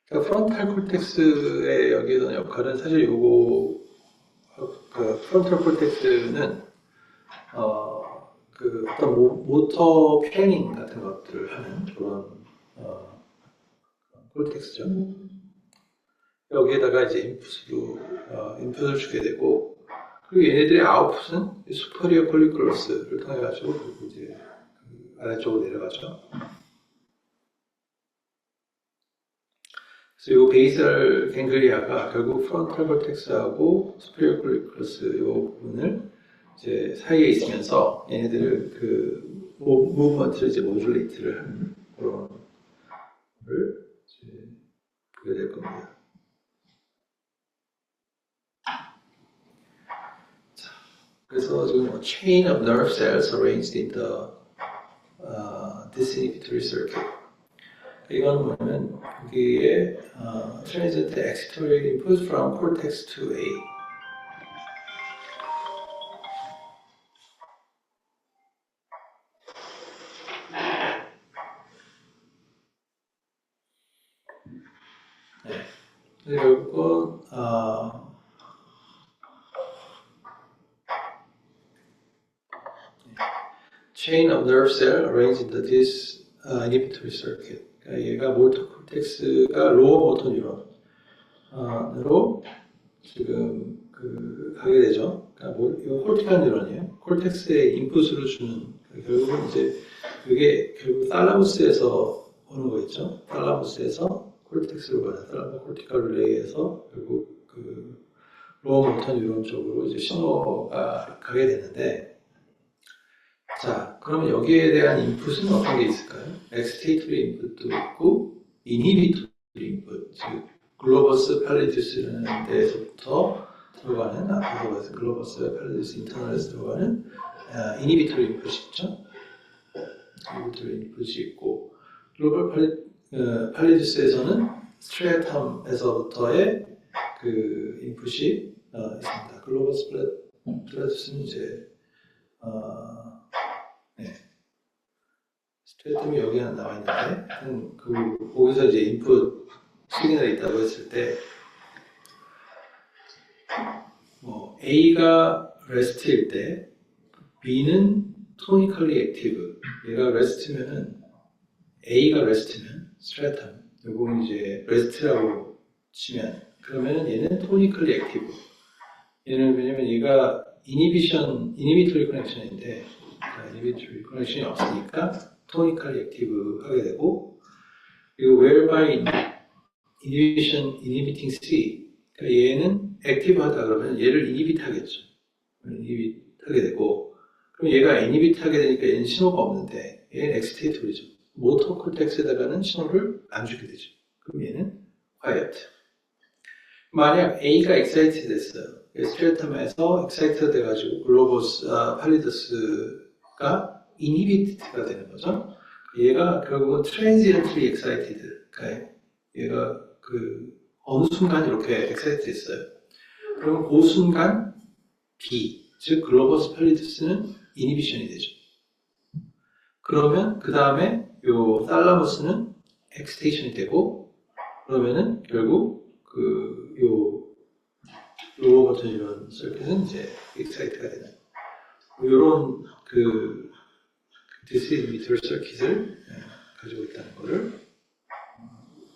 그러니까 프론탈 콜텍스의 여기서 역할은 사실 요거 그 프론탈 콜텍스는 그 어떤 모터 플래닝 같은 것들을 하는 그런 콜텍스죠. 여기에다가 이제 인풋을 주게 되고, 그리고 얘네들의 아웃풋은 수퍼리어 콜리클러스를 통해 가지고 이제 그 아래쪽으로 내려가죠. 그래서 이 베이설 갱글리아가 결국 프론탈 콜텍스하고 수퍼리어 콜리클러스 이 부분을 이제 사이에 있으면서 얘네들을 그 무브먼트를 이제 모듈레이트를 하는 그런 걸 이제 보게 될 겁니다. 자, 그래서 지금 chain of nerve cells arranged in the disinhibitory circuit. 이건 뭐냐면 여기에 transient excitatory input from cortex to A. 결국은 chain of nerve cell arranged in this inhibitory circuit. 그러니까 얘가 모터 콜텍스가 로어 모터 뉴런으로 지금 그 하게 되죠. 그러니까 이거 콜티컬 뉴런이에요. 콜텍스에 인풋으로 주는 결국은 이제 이게 결국 탈라무스에서 오는 거 있죠. 탈라무스에서 콜텍스로 가는 탈라무 콜티컬 릴레이에서 결국 그 로어 모터 뉴런 쪽으로 이제 신호가 가게 되는데, 자, 그러면 여기에 대한 인풋은 어떤 게 있을까요? 엑스테이토리 인풋도 있고 이니비토리 인풋, 즉 글로버스 팔리두스라는 데에서부터 들어가는 앞에서 봐서 글로버스 팔리두스 인터널에서 들어가는 이니비토리 인풋이 있죠. 이니비토리 인풋이 있고 글로벌 팔리두스에서는 스트레이텀에서부터의 그 인풋이 있습니다. 글로버스 팔리두스는 이제 스트레이텀이 여기 하나 나와 있는데, 거기서 이제 인풋 시그널이 있다고 했을 때, 뭐 A가 레스트일 때, B는 토니컬리 액티브. 얘가 레스트면은 A가 레스트면 스트레이텀. 요거는 이제 레스트라고 치면, 그러면은 얘는 토니컬리 액티브. 얘는 왜냐면 얘가 이니비토리 커넥션인데, 이니비토리 커넥션이 없으니까 토니컬리 액티브 하게 되고, 그리고 whereby inhibiting C, 그러니까 얘는 액티브 하다 그러면 얘를 이니비트 하겠죠. 이니비트 하게 되고, 그럼 얘가 이니비트 하게 되니까 얘는 신호가 없는데 얘는 엑스테이토리죠. 모터 콜텍스에다가는 신호를 안 주게 되죠. 그럼 얘는 quiet. 만약 A가 excited 됐어요. 스트레이텀에서 excited 돼가지고 글로버스 팔리두스가 inhibited가 되는 거죠. 얘가 결국은 transiently excited. 그러니까 얘가 그 어느 순간 이렇게 excited 됐어요. 그럼 그 순간 B, 즉 글로버스 팔리두스는 inhibition이 되죠. 그러면 그 다음에 요 탈라무스는 excitation이 되고, 그러면은 결국 요 로어 버튼 이런 서킷은 이제 excite가 되는 이런 그 디스인비터리 서킷을 가지고 있다는 거를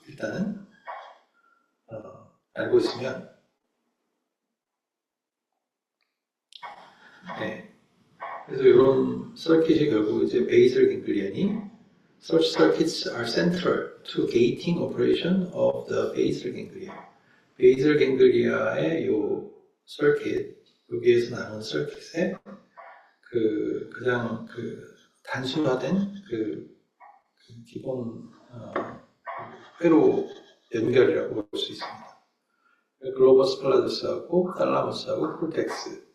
일단은 알고 있으면 네. 그래서 이런 서킷이 결국 이제 베이슬 갱글리언이 such circuits are central to gating operation of the basal ganglia. 베이슬 갱글리아의 요 서킷 여기에서 나오는 서킷의 그 가장 그 단순화된 그 기본 회로 연결이라고 볼 수 있습니다. 글로버스 플라두스하고 탈라머스하고 콜텍스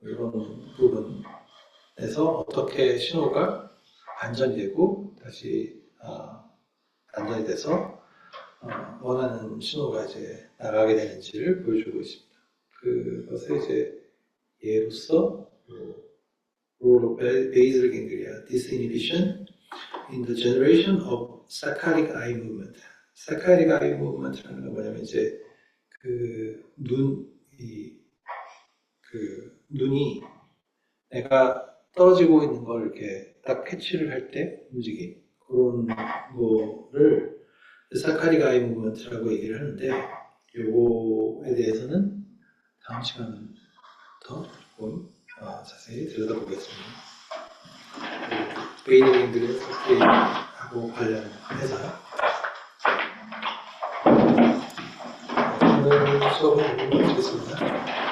이런 부분에서 어떻게 신호가 반전이 되고 다시 반전이 돼서 원하는 신호가 이제 나가게 되는지를 보여주고 있습니다. 그것의 이제 예로서 role of basal ganglia disinhibition in the generation of saccharine eye movement. saccharine eye movement라는 건 뭐냐면 이제 눈이 내가 떨어지고 있는 걸 이렇게 딱 캐치를 할 때 움직임 그런 거를 사카리그 아이 무브먼트라고 얘기를 하는데 요거에 대해서는 다음 시간부터 조금 자세히 들여다보겠습니다. 베이더링들의 서킷하고 관련해서 오늘 수업은 여기서 마치겠습니다.